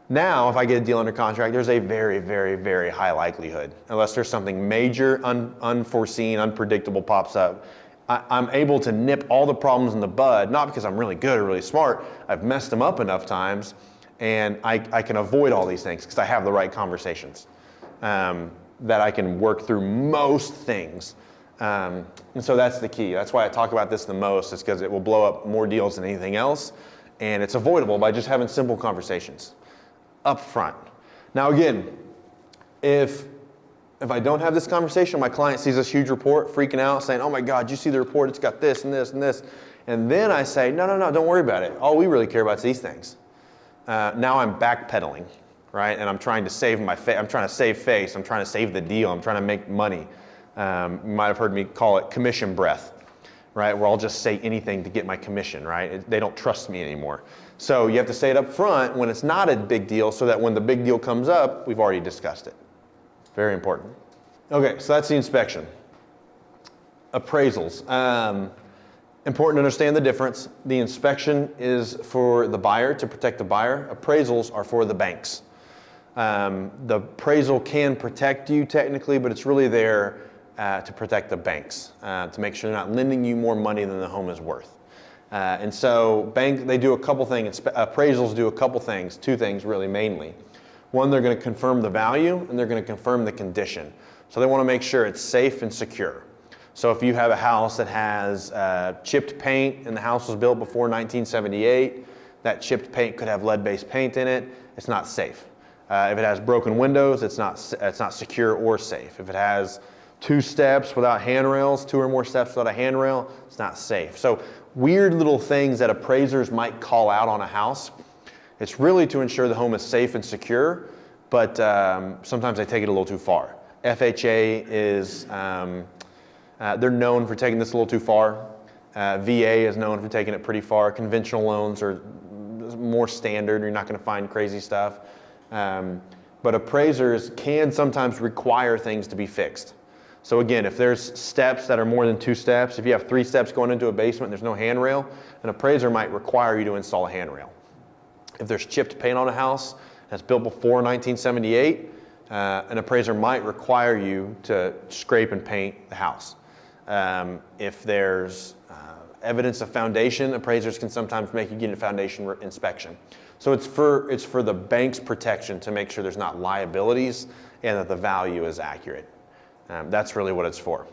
Now, if I get a deal under contract, there's a very, very, very high likelihood, unless there's something major, unforeseen, unpredictable pops up, I'm able to nip all the problems in the bud, not because I'm really good or really smart. I've messed them up enough times, and I can avoid all these things because I have the right conversations that I can work through most things. And so that's the key. That's why I talk about this the most, is because it will blow up more deals than anything else, and it's avoidable by just having simple conversations up front. Now again, if I don't have this conversation, my client sees this huge report, freaking out, saying, oh my God, you see the report, it's got this and this and this. And then I say, no, don't worry about it. All we really care about is these things. Now I'm backpedaling, right? And I'm trying to save I'm trying to save face. I'm trying to save the deal. I'm trying to make money. You might have heard me call it commission breath, right? Where I'll just say anything to get my commission, right? They don't trust me anymore. So you have to say it up front when it's not a big deal, so that when the big deal comes up, we've already discussed it. Very important. Okay, so that's the inspection. Appraisals. Important to understand the difference. The inspection is for the buyer, to protect the buyer. Appraisals are for the banks. The appraisal can protect you technically, but it's really there to protect the banks, to make sure they're not lending you more money than the home is worth. And so they do a couple things. Appraisals do a couple things, two things really mainly. One, they're going to confirm the value, and they're going to confirm the condition. So they want to make sure it's safe and secure. So if you have a house that has chipped paint and the house was built before 1978, that chipped paint could have lead-based paint in it. It's not safe. If it has broken windows, it's not secure or safe. If it has 2 steps without handrails, 2 or more steps without a handrail, it's not safe. So weird little things that appraisers might call out on a house. It's really to ensure the home is safe and secure, but sometimes they take it a little too far. FHA is, they're known for taking this a little too far. VA is known for taking it pretty far. Conventional loans are more standard. You're not going to find crazy stuff. But appraisers can sometimes require things to be fixed. So again, if there's steps that are more than 2 steps, if you have 3 steps going into a basement and there's no handrail, an appraiser might require you to install a handrail. If there's chipped paint on a house that's built before 1978, an appraiser might require you to scrape and paint the house. If there's evidence of foundation, appraisers can sometimes make you get a foundation inspection. So it's for the bank's protection to make sure there's not liabilities and that the value is accurate. That's really what it's for.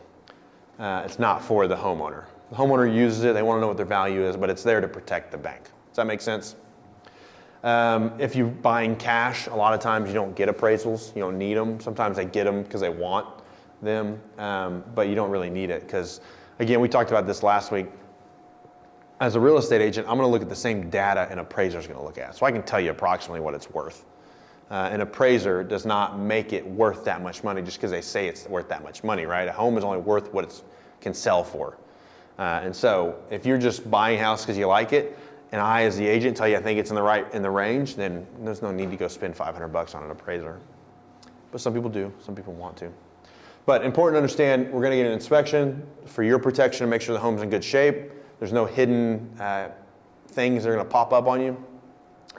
It's not for the homeowner. The homeowner uses it, they want to know what their value is, but it's there to protect the bank. Does that make sense? If you're buying cash, a lot of times you don't get appraisals. You don't need them. Sometimes they get them because they want them, but you don't really need it because, again, we talked about this last week. As a real estate agent, I'm going to look at the same data an appraiser is going to look at. So I can tell you approximately what it's worth. An appraiser does not make it worth that much money just because they say it's worth that much money, right? A home is only worth what it can sell for. And so if you're just buying a house because you like it, and I, as the agent, tell you I think it's in the range, then there's no need to go spend $500 on an appraiser. But some people do. Some people want to. But important to understand, we're going to get an inspection for your protection to make sure the home's in good shape. There's no hidden things that are going to pop up on you.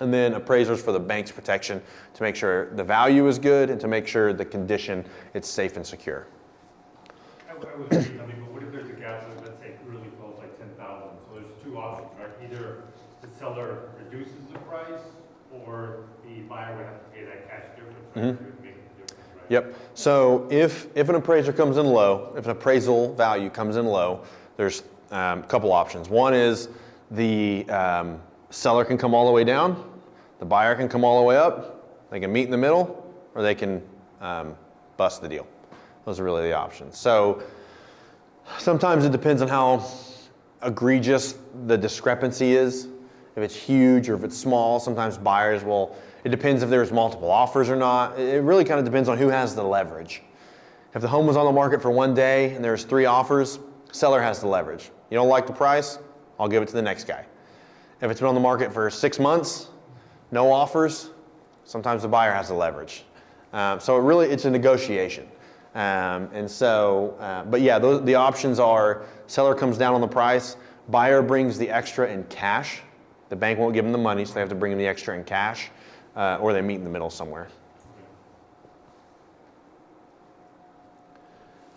And then appraisers for the bank's protection to make sure the value is good and to make sure the condition it's safe and secure. I was thinking, but what if there's a gap, let's say really close, like 10,000? So there's two options, right? Either the seller reduces the price, or the buyer would have to pay that cash difference, right? To make the difference, right? Yep. So if an appraiser comes in low, if an appraisal value comes in low, there's a couple options. One is the seller can come all the way down, the buyer can come all the way up, they can meet in the middle, or they can bust the deal. Those are really the options. So sometimes it depends on how egregious the discrepancy is. If it's huge or if it's small, sometimes buyers will, it depends if there's multiple offers or not. It really kind of depends on who has the leverage. If the home was on the market for one day and there's 3 offers, seller has the leverage. You don't like the price, I'll give it to the next guy. If it's been on the market for 6 months, no offers, sometimes the buyer has the leverage. So it's a negotiation. But yeah, the options are seller comes down on the price, buyer brings the extra in cash. The bank won't give them the money, so they have to bring in the extra in cash, or they meet in the middle somewhere.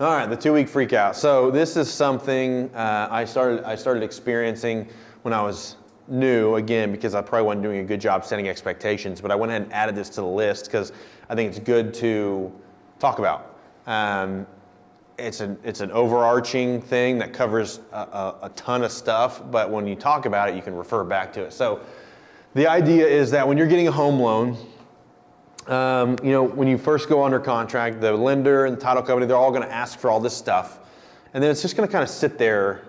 All right, the 2-week freak out. So this is something I started experiencing when I was new, again, because I probably wasn't doing a good job setting expectations, but I went ahead and added this to the list because I think it's good to talk about. It's an overarching thing that covers a ton of stuff, but when you talk about it, you can refer back to it. So the idea is that when you're getting a home loan, when you first go under contract, the lender and the title company, they're all going to ask for all this stuff. And then it's just going to kind of sit there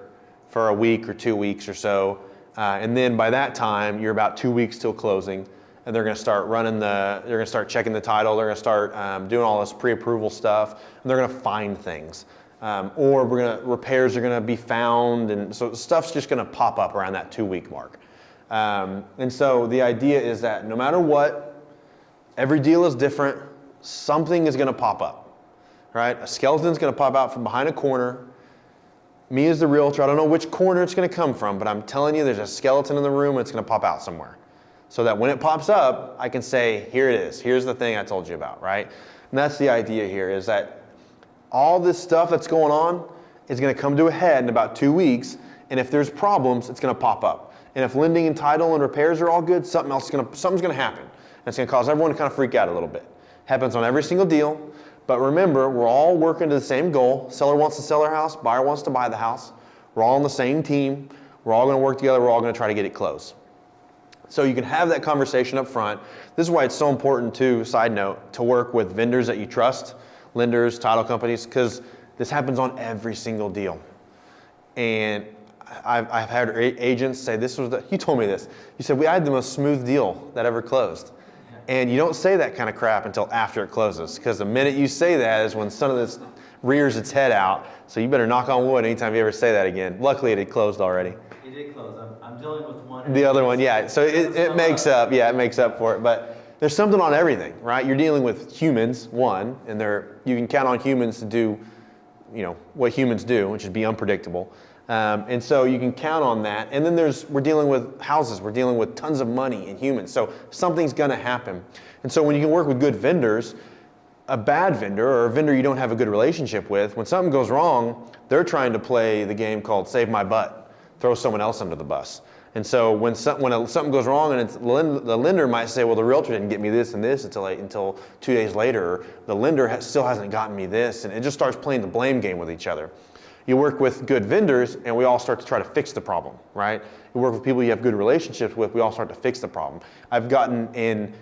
for a week or 2 weeks or so. And then by that time, you're about 2 weeks till closing. And they're going to start they're going to start checking the title. They're going to start doing all this pre-approval stuff. And they're going to find things. Or repairs are going to be found. And so stuff's just going to pop up around that 2-week mark. And so the idea is that no matter what, every deal is different. Something is going to pop up, right? A skeleton's going to pop out from behind a corner. Me as the realtor, I don't know which corner it's going to come from, but I'm telling you there's a skeleton in the room and it's going to pop out somewhere. So that when it pops up, I can say, here it is. Here's the thing I told you about, right? And that's the idea here, is that all this stuff that's going on is going to come to a head in about 2 weeks, and if there's problems, it's going to pop up. And if lending and title and repairs are all good, something's going to happen. And it's going to cause everyone to kind of freak out a little bit. Happens on every single deal. But remember, we're all working to the same goal. Seller wants to sell their house. Buyer wants to buy the house. We're all on the same team. We're all going to work together. We're all going to try to get it closed. So you can have that conversation up front. This is why it's so important, too, side note, to work with vendors that you trust, lenders, title companies, because this happens on every single deal. And I've had agents say, you told me this. You said, I had the most smooth deal that ever closed. And you don't say that kind of crap until after it closes, because the minute you say that is when some of this rears its head out. So you better knock on wood anytime you ever say that again. Luckily, it had closed already. It did close. I'm dealing with one. The other one, yeah. So it makes up. Yeah, it makes up for it. But there's something on everything, right? You're dealing with humans, one, and you can count on humans to do, what humans do, which is be unpredictable. And so you can count on that. And then we're dealing with houses. We're dealing with tons of money and humans. So something's going to happen. And so when you can work with good vendors, a bad vendor or a vendor you don't have a good relationship with, when something goes wrong, they're trying to play the game called save my butt. throw someone else under the bus. And so when something goes wrong, and the lender might say, well, the realtor didn't get me this and this until 2 days later, or the lender still hasn't gotten me this, and it just starts playing the blame game with each other. You work with good vendors, and we all start to try to fix the problem, right? You work with people you have good relationships with, we all start to fix the problem. I've gotten in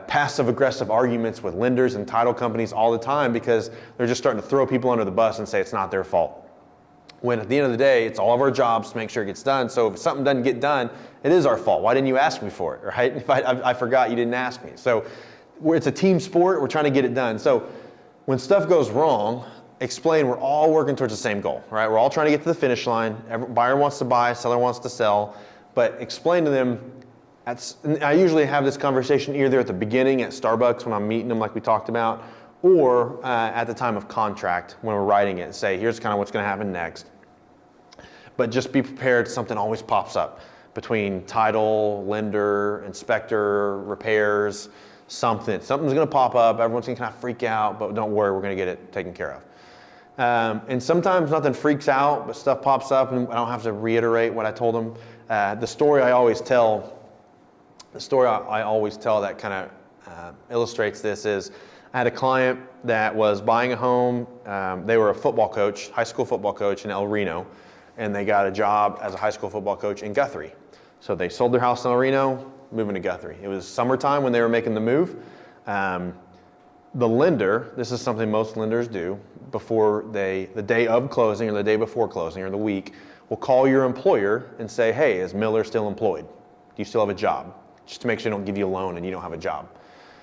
passive-aggressive arguments with lenders and title companies all the time because they're just starting to throw people under the bus and say it's not their fault. When at the end of the day, it's all of our jobs to make sure it gets done. So if something doesn't get done, it is our fault. Why didn't you ask me for it, right? If I forgot, you didn't ask me. So it's a team sport. We're trying to get it done. So when stuff goes wrong, explain we're all working towards the same goal, right? We're all trying to get to the finish line. Every buyer wants to buy, seller wants to sell. But explain to them, I usually have this conversation either at the beginning at Starbucks when I'm meeting them like we talked about, or at the time of contract when we're writing it and say, here's kind of what's going to happen next. But just be prepared, something always pops up between title, lender, inspector, repairs, something's going to pop up. Everyone's going to kind of freak out, but don't worry, we're going to get it taken care of. And sometimes nothing freaks out, but stuff pops up and I don't have to reiterate what I told them. The story I always tell that kind of illustrates this is I had a client that was buying a home. They were a football coach, high school football coach in El Reno, and they got a job as a high school football coach in Guthrie. So they sold their house in El Reno, moving to Guthrie. It was summertime when they were making the move. The lender, this is something most lenders do, the day of closing or the day before closing or the week, will call your employer and say, hey, is Miller still employed? Do you still have a job? Just to make sure they don't give you a loan and you don't have a job.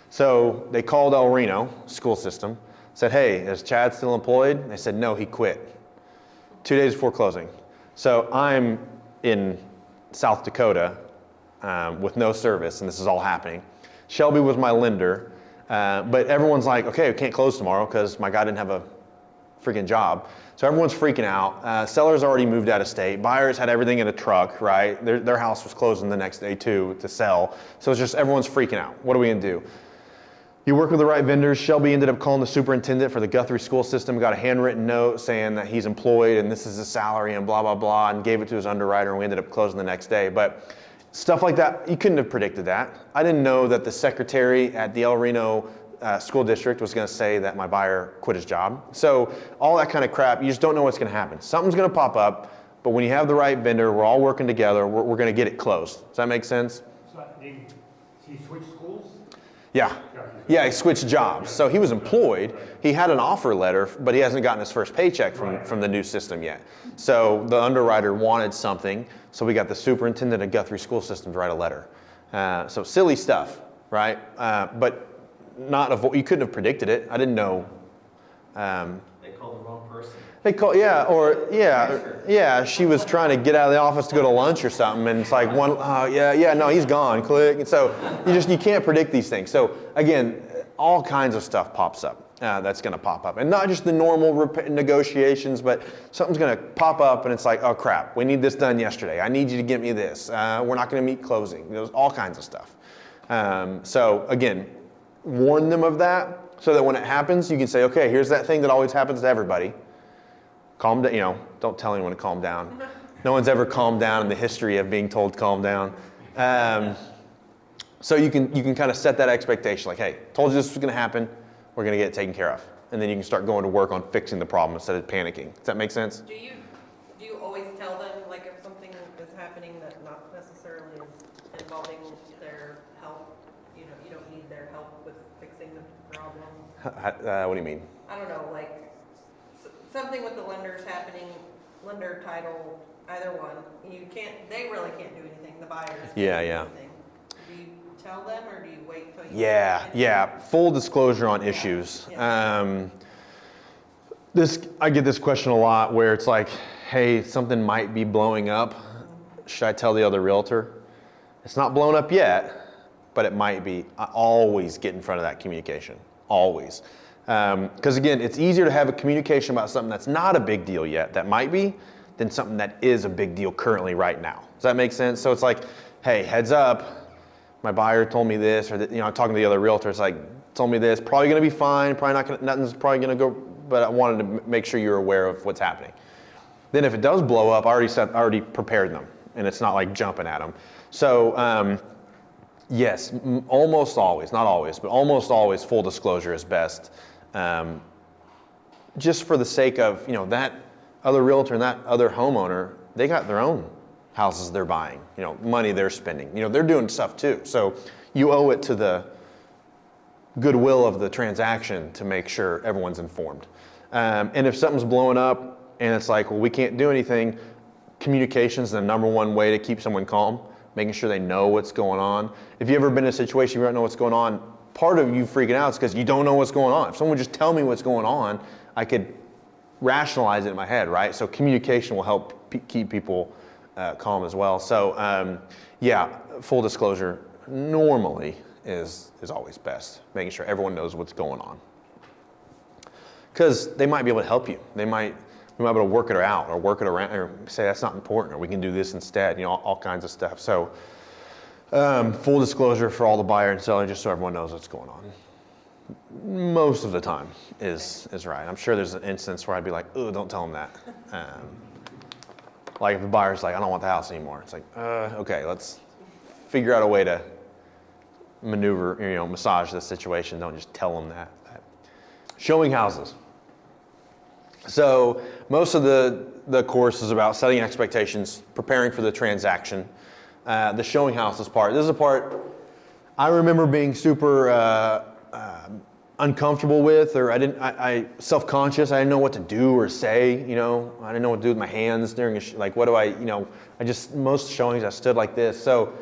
So they called El Reno school system, said, hey, is Chad still employed? They said, no, he quit 2 days before closing. So I'm in South Dakota with no service, and this is all happening. Shelby was my lender, but everyone's like, okay, we can't close tomorrow because my guy didn't have a freaking job. So everyone's freaking out. Sellers already moved out of state. Buyers had everything in a truck, right? Their house was closing the next day too to sell. So it's just everyone's freaking out. What are we gonna do? You work with the right vendors. Shelby ended up calling the superintendent for the Guthrie school system, got a handwritten note saying that he's employed and this is his salary and blah, blah, blah, and gave it to his underwriter, and we ended up closing the next day. But stuff like that, you couldn't have predicted that. I didn't know that the secretary at the El Reno school district was gonna say that my buyer quit his job. So all that kind of crap, you just don't know what's gonna happen. Something's gonna pop up, but when you have the right vendor, we're all working together, we're gonna get it closed. Does that make sense? So he switched schools? Yeah, he switched jobs. So he was employed. He had an offer letter, but he hasn't gotten his first paycheck from the new system yet. So the underwriter wanted something, so we got the superintendent of Guthrie School System to write a letter. So silly stuff, right? But you couldn't have predicted it. I didn't know. They called the wrong person. She was trying to get out of the office to go to lunch or something, and it's like no, he's gone, click. And so you can't predict these things. So again, all kinds of stuff pops up that's gonna pop up. And not just the normal negotiations, but something's gonna pop up and it's like, oh crap, we need this done yesterday. I need you to get me this. We're not gonna meet closing. There's all kinds of stuff. So again, warn them of that so that when it happens, you can say, okay, here's that thing that always happens to everybody. Calm down, don't tell anyone to calm down. No one's ever calmed down in the history of being told to calm down. So you can kind of set that expectation, like, hey, told you this was gonna happen, we're gonna get it taken care of. And then you can start going to work on fixing the problem instead of panicking. Does that make sense? Do you always tell them, like, if something is happening that not necessarily is involving their help, you don't need their help with fixing the problem? What do you mean? I don't know, like, something with the lenders happening, lender, title, either one, they really can't do anything, the buyers can't do anything. Do you tell them, or do you wait till you... Yeah, full disclosure on issues. Yeah. I get this question a lot where it's like, hey, something might be blowing up. Should I tell the other realtor? It's not blown up yet, but it might be. I always get in front of that communication, always. Because again, it's easier to have a communication about something that's not a big deal yet, that might be, than something that is a big deal currently right now. Does that make sense? So it's like, hey, heads up, my buyer told me this, or I'm talking to the other realtor, it's like, told me this, probably gonna be fine, nothing's probably gonna go, but I wanted to make sure you're aware of what's happening. Then if it does blow up, I already prepared them, and it's not like jumping at them. So yes, almost always, not always, but almost always, full disclosure is best. Just for the sake of, that other realtor and that other homeowner, they got their own houses they're buying, money they're spending. They're doing stuff too. So you owe it to the goodwill of the transaction to make sure everyone's informed. And if something's blowing up and it's like, well, we can't do anything, communication is the number one way to keep someone calm, making sure they know what's going on. If you've ever been in a situation where you don't know what's going on, part of you freaking out is because you don't know what's going on. If someone would just tell me what's going on, I could rationalize it in my head, right? So communication will help keep people calm as well. So yeah, full disclosure normally is always best, making sure everyone knows what's going on. Because they might be able to help you. We might be able to work it out or work it around or say that's not important or we can do this instead, all kinds of stuff. So full disclosure for all the buyer and seller, just so everyone knows what's going on. Most of the time is right. I'm sure there's an instance where I'd be like, oh, don't tell them that. Like if the buyer's like, I don't want the house anymore. It's like, okay, let's figure out a way to maneuver, massage the situation. Don't just tell them that. Showing houses. So most of the course is about setting expectations, preparing for the transaction. The showing houses part. This is a part I remember being super uncomfortable with, or I self-conscious. I didn't know what to do or say. I didn't know what to do with my hands during what do I most showings I stood like this. So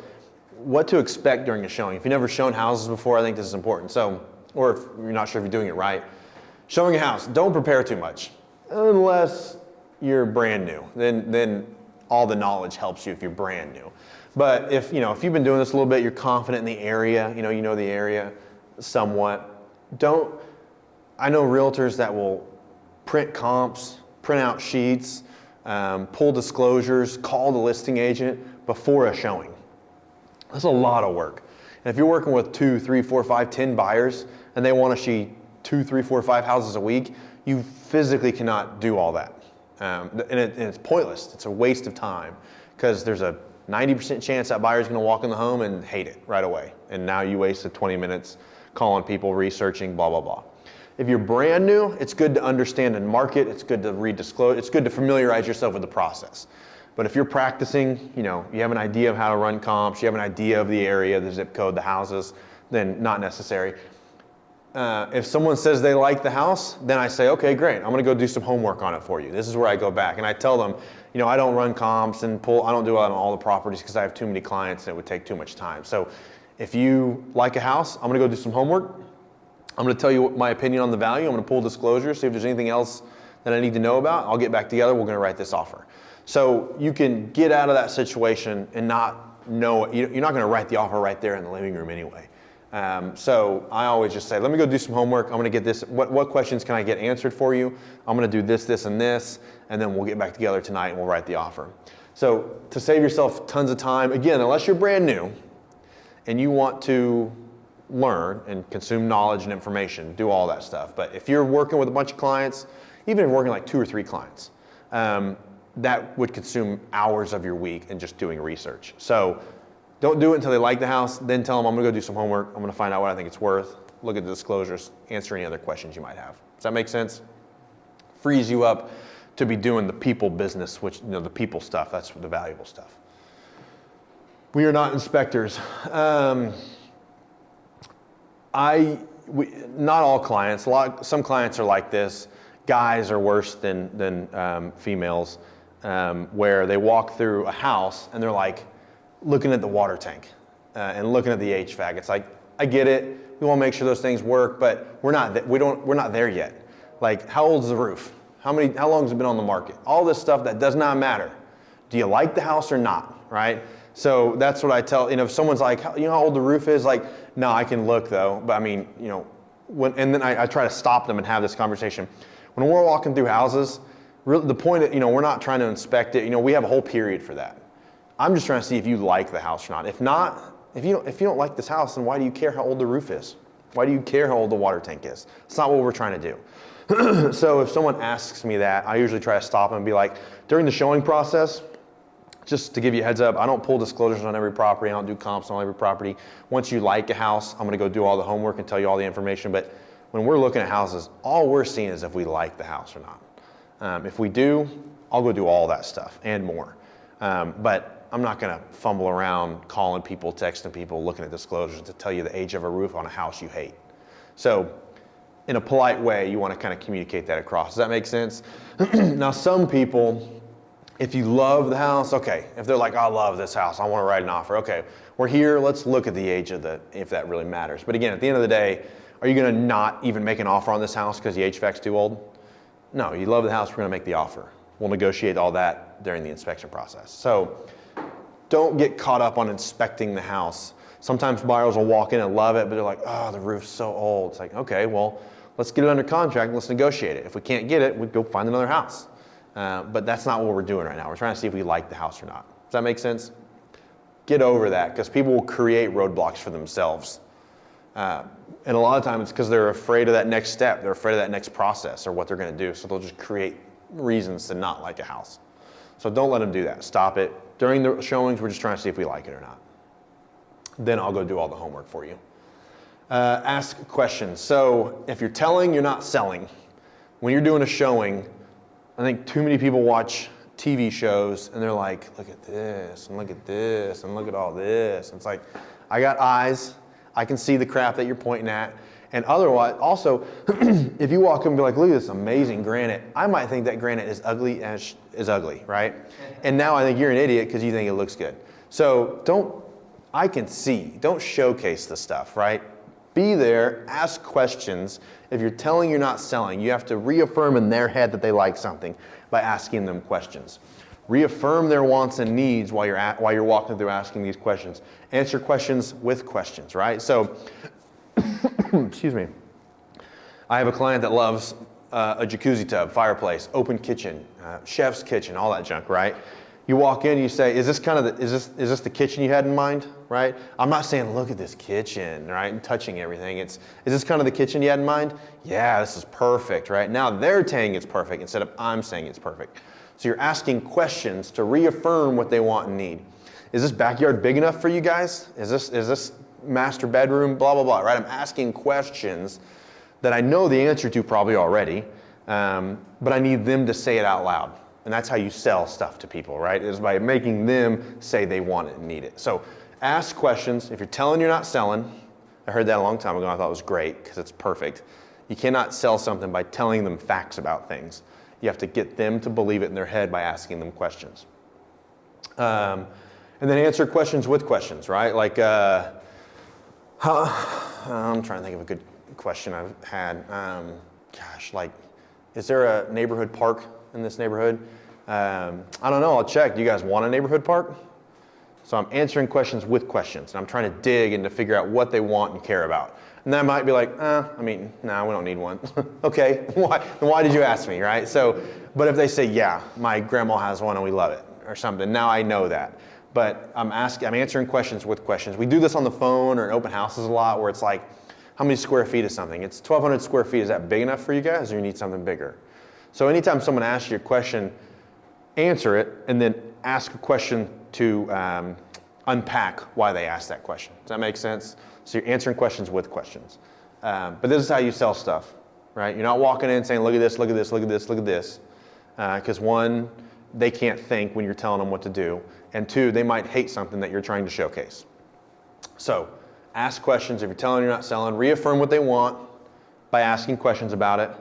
what to expect during a showing. If you've never shown houses before, I think this is important. So, or if you're not sure if you're doing it right, showing a house, don't prepare too much unless you're brand new. Then all the knowledge helps you if you're brand new. But if you've been doing this a little bit, you're confident in the area, you know the area somewhat. I know realtors that will print comps, print out sheets, pull disclosures, call the listing agent before a showing. That's a lot of work. And if you're working with 2, 3, 4, 5, 10 buyers and they want to see 2, 3, 4, 5 houses a week, you physically cannot do all that. And it's pointless. It's a waste of time because there's a 90% chance that buyer's going to walk in the home and hate it right away. And now you wasted 20 minutes calling people, researching, blah, blah, blah. If you're brand new, it's good to understand and market. It's good to read disclose. It's good to familiarize yourself with the process. But if you're practicing, you have an idea of how to run comps, you have an idea of the area, the zip code, the houses, then not necessary. If someone says they like the house, then I say, okay, great. I'm going to go do some homework on it for you. This is where I go back. And I tell them, I don't run comps and I don't do it on all the properties because I have too many clients and it would take too much time. So if you like a house, I'm going to go do some homework. I'm going to tell you my opinion on the value. I'm going to pull disclosure, see if there's anything else that I need to know about. I'll get back together. We're going to write this offer. So you can get out of that situation and not know, you're not going to write the offer right there in the living room anyway. So I always just say, let me go do some homework. I'm going to get this. What questions can I get answered for you? I'm going to do this, this, and this, and then we'll get back together tonight and we'll write the offer. So to save yourself tons of time, again, unless you're brand new and you want to learn and consume knowledge and information, do all that stuff. But if you're working with a bunch of clients, even if you're working like 2 or 3 clients, that would consume hours of your week in just doing research. So don't do it until they like the house, then tell them I'm going to go do some homework. I'm going to find out what I think it's worth, look at the disclosures, answer any other questions you might have. Does that make sense? Frees you up to be doing the people business, which, the people stuff, that's the valuable stuff. We are not inspectors. Not all clients, some clients are like this. Guys are worse than females, where they walk through a house and they're like, looking at the water tank and looking at the HVAC. It's like, I get it. We want to make sure those things work, but we're not there yet. Like, how old is the roof? How long has it been on the market? All this stuff that does not matter. Do you like the house or not, right? So that's what I tell, if someone's like, how old the roof is? Like, no, I can look though. But I mean, and then I try to stop them and have this conversation. When we're walking through houses, really the point of, we're not trying to inspect it. We have a whole period for that. I'm just trying to see if you like the house or not. If not, if you don't like this house, then why do you care how old the roof is? Why do you care how old the water tank is? It's not what we're trying to do. So if someone asks me that, I usually try to stop them and be like, during the showing process, just to give you a heads up, I don't pull disclosures on every property. I don't do comps on every property. Once you like a house, I'm going to go do all the homework and tell you all the information. But when we're looking at houses, all we're seeing is if we like the house or not. If we do, I'll go do all that stuff and more. But I'm not going to fumble around calling people, texting people, looking at disclosures to tell you the age of a roof on a house you hate. So in a polite way, you want to kind of communicate that across. Does that make sense? Now, some people, if you love the house, okay. If they're like, I love this house, I want to write an offer. Okay, we're here, let's look at the age of if that really matters. But again, at the end of the day, are you going to not even make an offer on this house because the HVAC's too old? No, you love the house, we're going to make the offer. We'll negotiate all that during the inspection process. So don't get caught up on inspecting the house. Sometimes buyers will walk in and love it, but they're like, oh, the roof's so old. It's like, okay, well, let's get it under contract and let's negotiate it. If we can't get it, we go find another house. But that's not what we're doing right now. We're trying to see if we like the house or not. Does that make sense? Get over that, because people will create roadblocks for themselves. And a lot of times it's because they're afraid of that next step. They're afraid of that next process or what they're going to do. So they'll just create reasons to not like a house. So don't let them do that. Stop it. During the showings, we're just trying to see if we like it or not. Then I'll go do all the homework for you. Ask questions. So if you're telling, you're not selling. When you're doing a showing, I think too many people watch TV shows and they're like, look at this and look at this and look at all this. And it's like, I got eyes. I can see the crap that you're pointing at. And otherwise, also, if you walk up and be like, look at this amazing granite, I might think that granite is ugly as is ugly, right? And now I think you're an idiot because you think it looks good. So I can see, don't showcase the stuff, right? Be there, ask questions. If you're telling, you're not selling, you have to reaffirm in their head that they like something by asking them questions. Reaffirm their wants and needs while you're walking through asking these questions. Answer questions with questions, right? So, excuse me. I have a client that loves a jacuzzi tub, fireplace, open kitchen, chef's kitchen, all that junk, right? You walk in, you say, is this the kitchen you had in mind, right? I'm not saying, look at this kitchen, right, and touching everything. Is this kind of the kitchen you had in mind? Yeah, this is perfect, right? Now they're saying it's perfect instead of I'm saying it's perfect. So you're asking questions to reaffirm what they want and need. Is this backyard big enough for you guys? Is this master bedroom, blah, blah, blah, right? I'm asking questions that I know the answer to probably already, but I need them to say it out loud. And that's how you sell stuff to people, right? Is by making them say they want it and need it. So ask questions. If you're telling, you're not selling. I heard that a long time ago. I thought it was great because it's perfect. You cannot sell something by telling them facts about things. You have to get them to believe it in their head by asking them questions. And then answer questions with questions, right? Like, I'm trying to think of a good question I've had. Is there a neighborhood park in this neighborhood? I don't know, I'll check. Do you guys want a neighborhood park? So I'm answering questions with questions, and I'm trying to dig and to figure out what they want and care about. And then I might be like, no, we don't need one. Okay, why did you ask me, right? So, but if they say, yeah, my grandma has one and we love it, or something, now I know that. But I'm answering questions with questions. We do this on the phone or in open houses a lot where it's like, how many square feet is something? It's 1,200 square feet. Is that big enough for you guys, or you need something bigger? So anytime someone asks you a question, answer it, and then ask a question to unpack why they asked that question. Does that make sense? So you're answering questions with questions. But this is how you sell stuff, right? You're not walking in saying, look at this, look at this, look at this, look at this. Because one, they can't think when you're telling them what to do. And two, they might hate something that you're trying to showcase. So ask questions. If you're telling, you're not selling, reaffirm what they want by asking questions about it.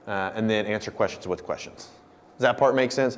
And then answer questions with questions. Does that part make sense?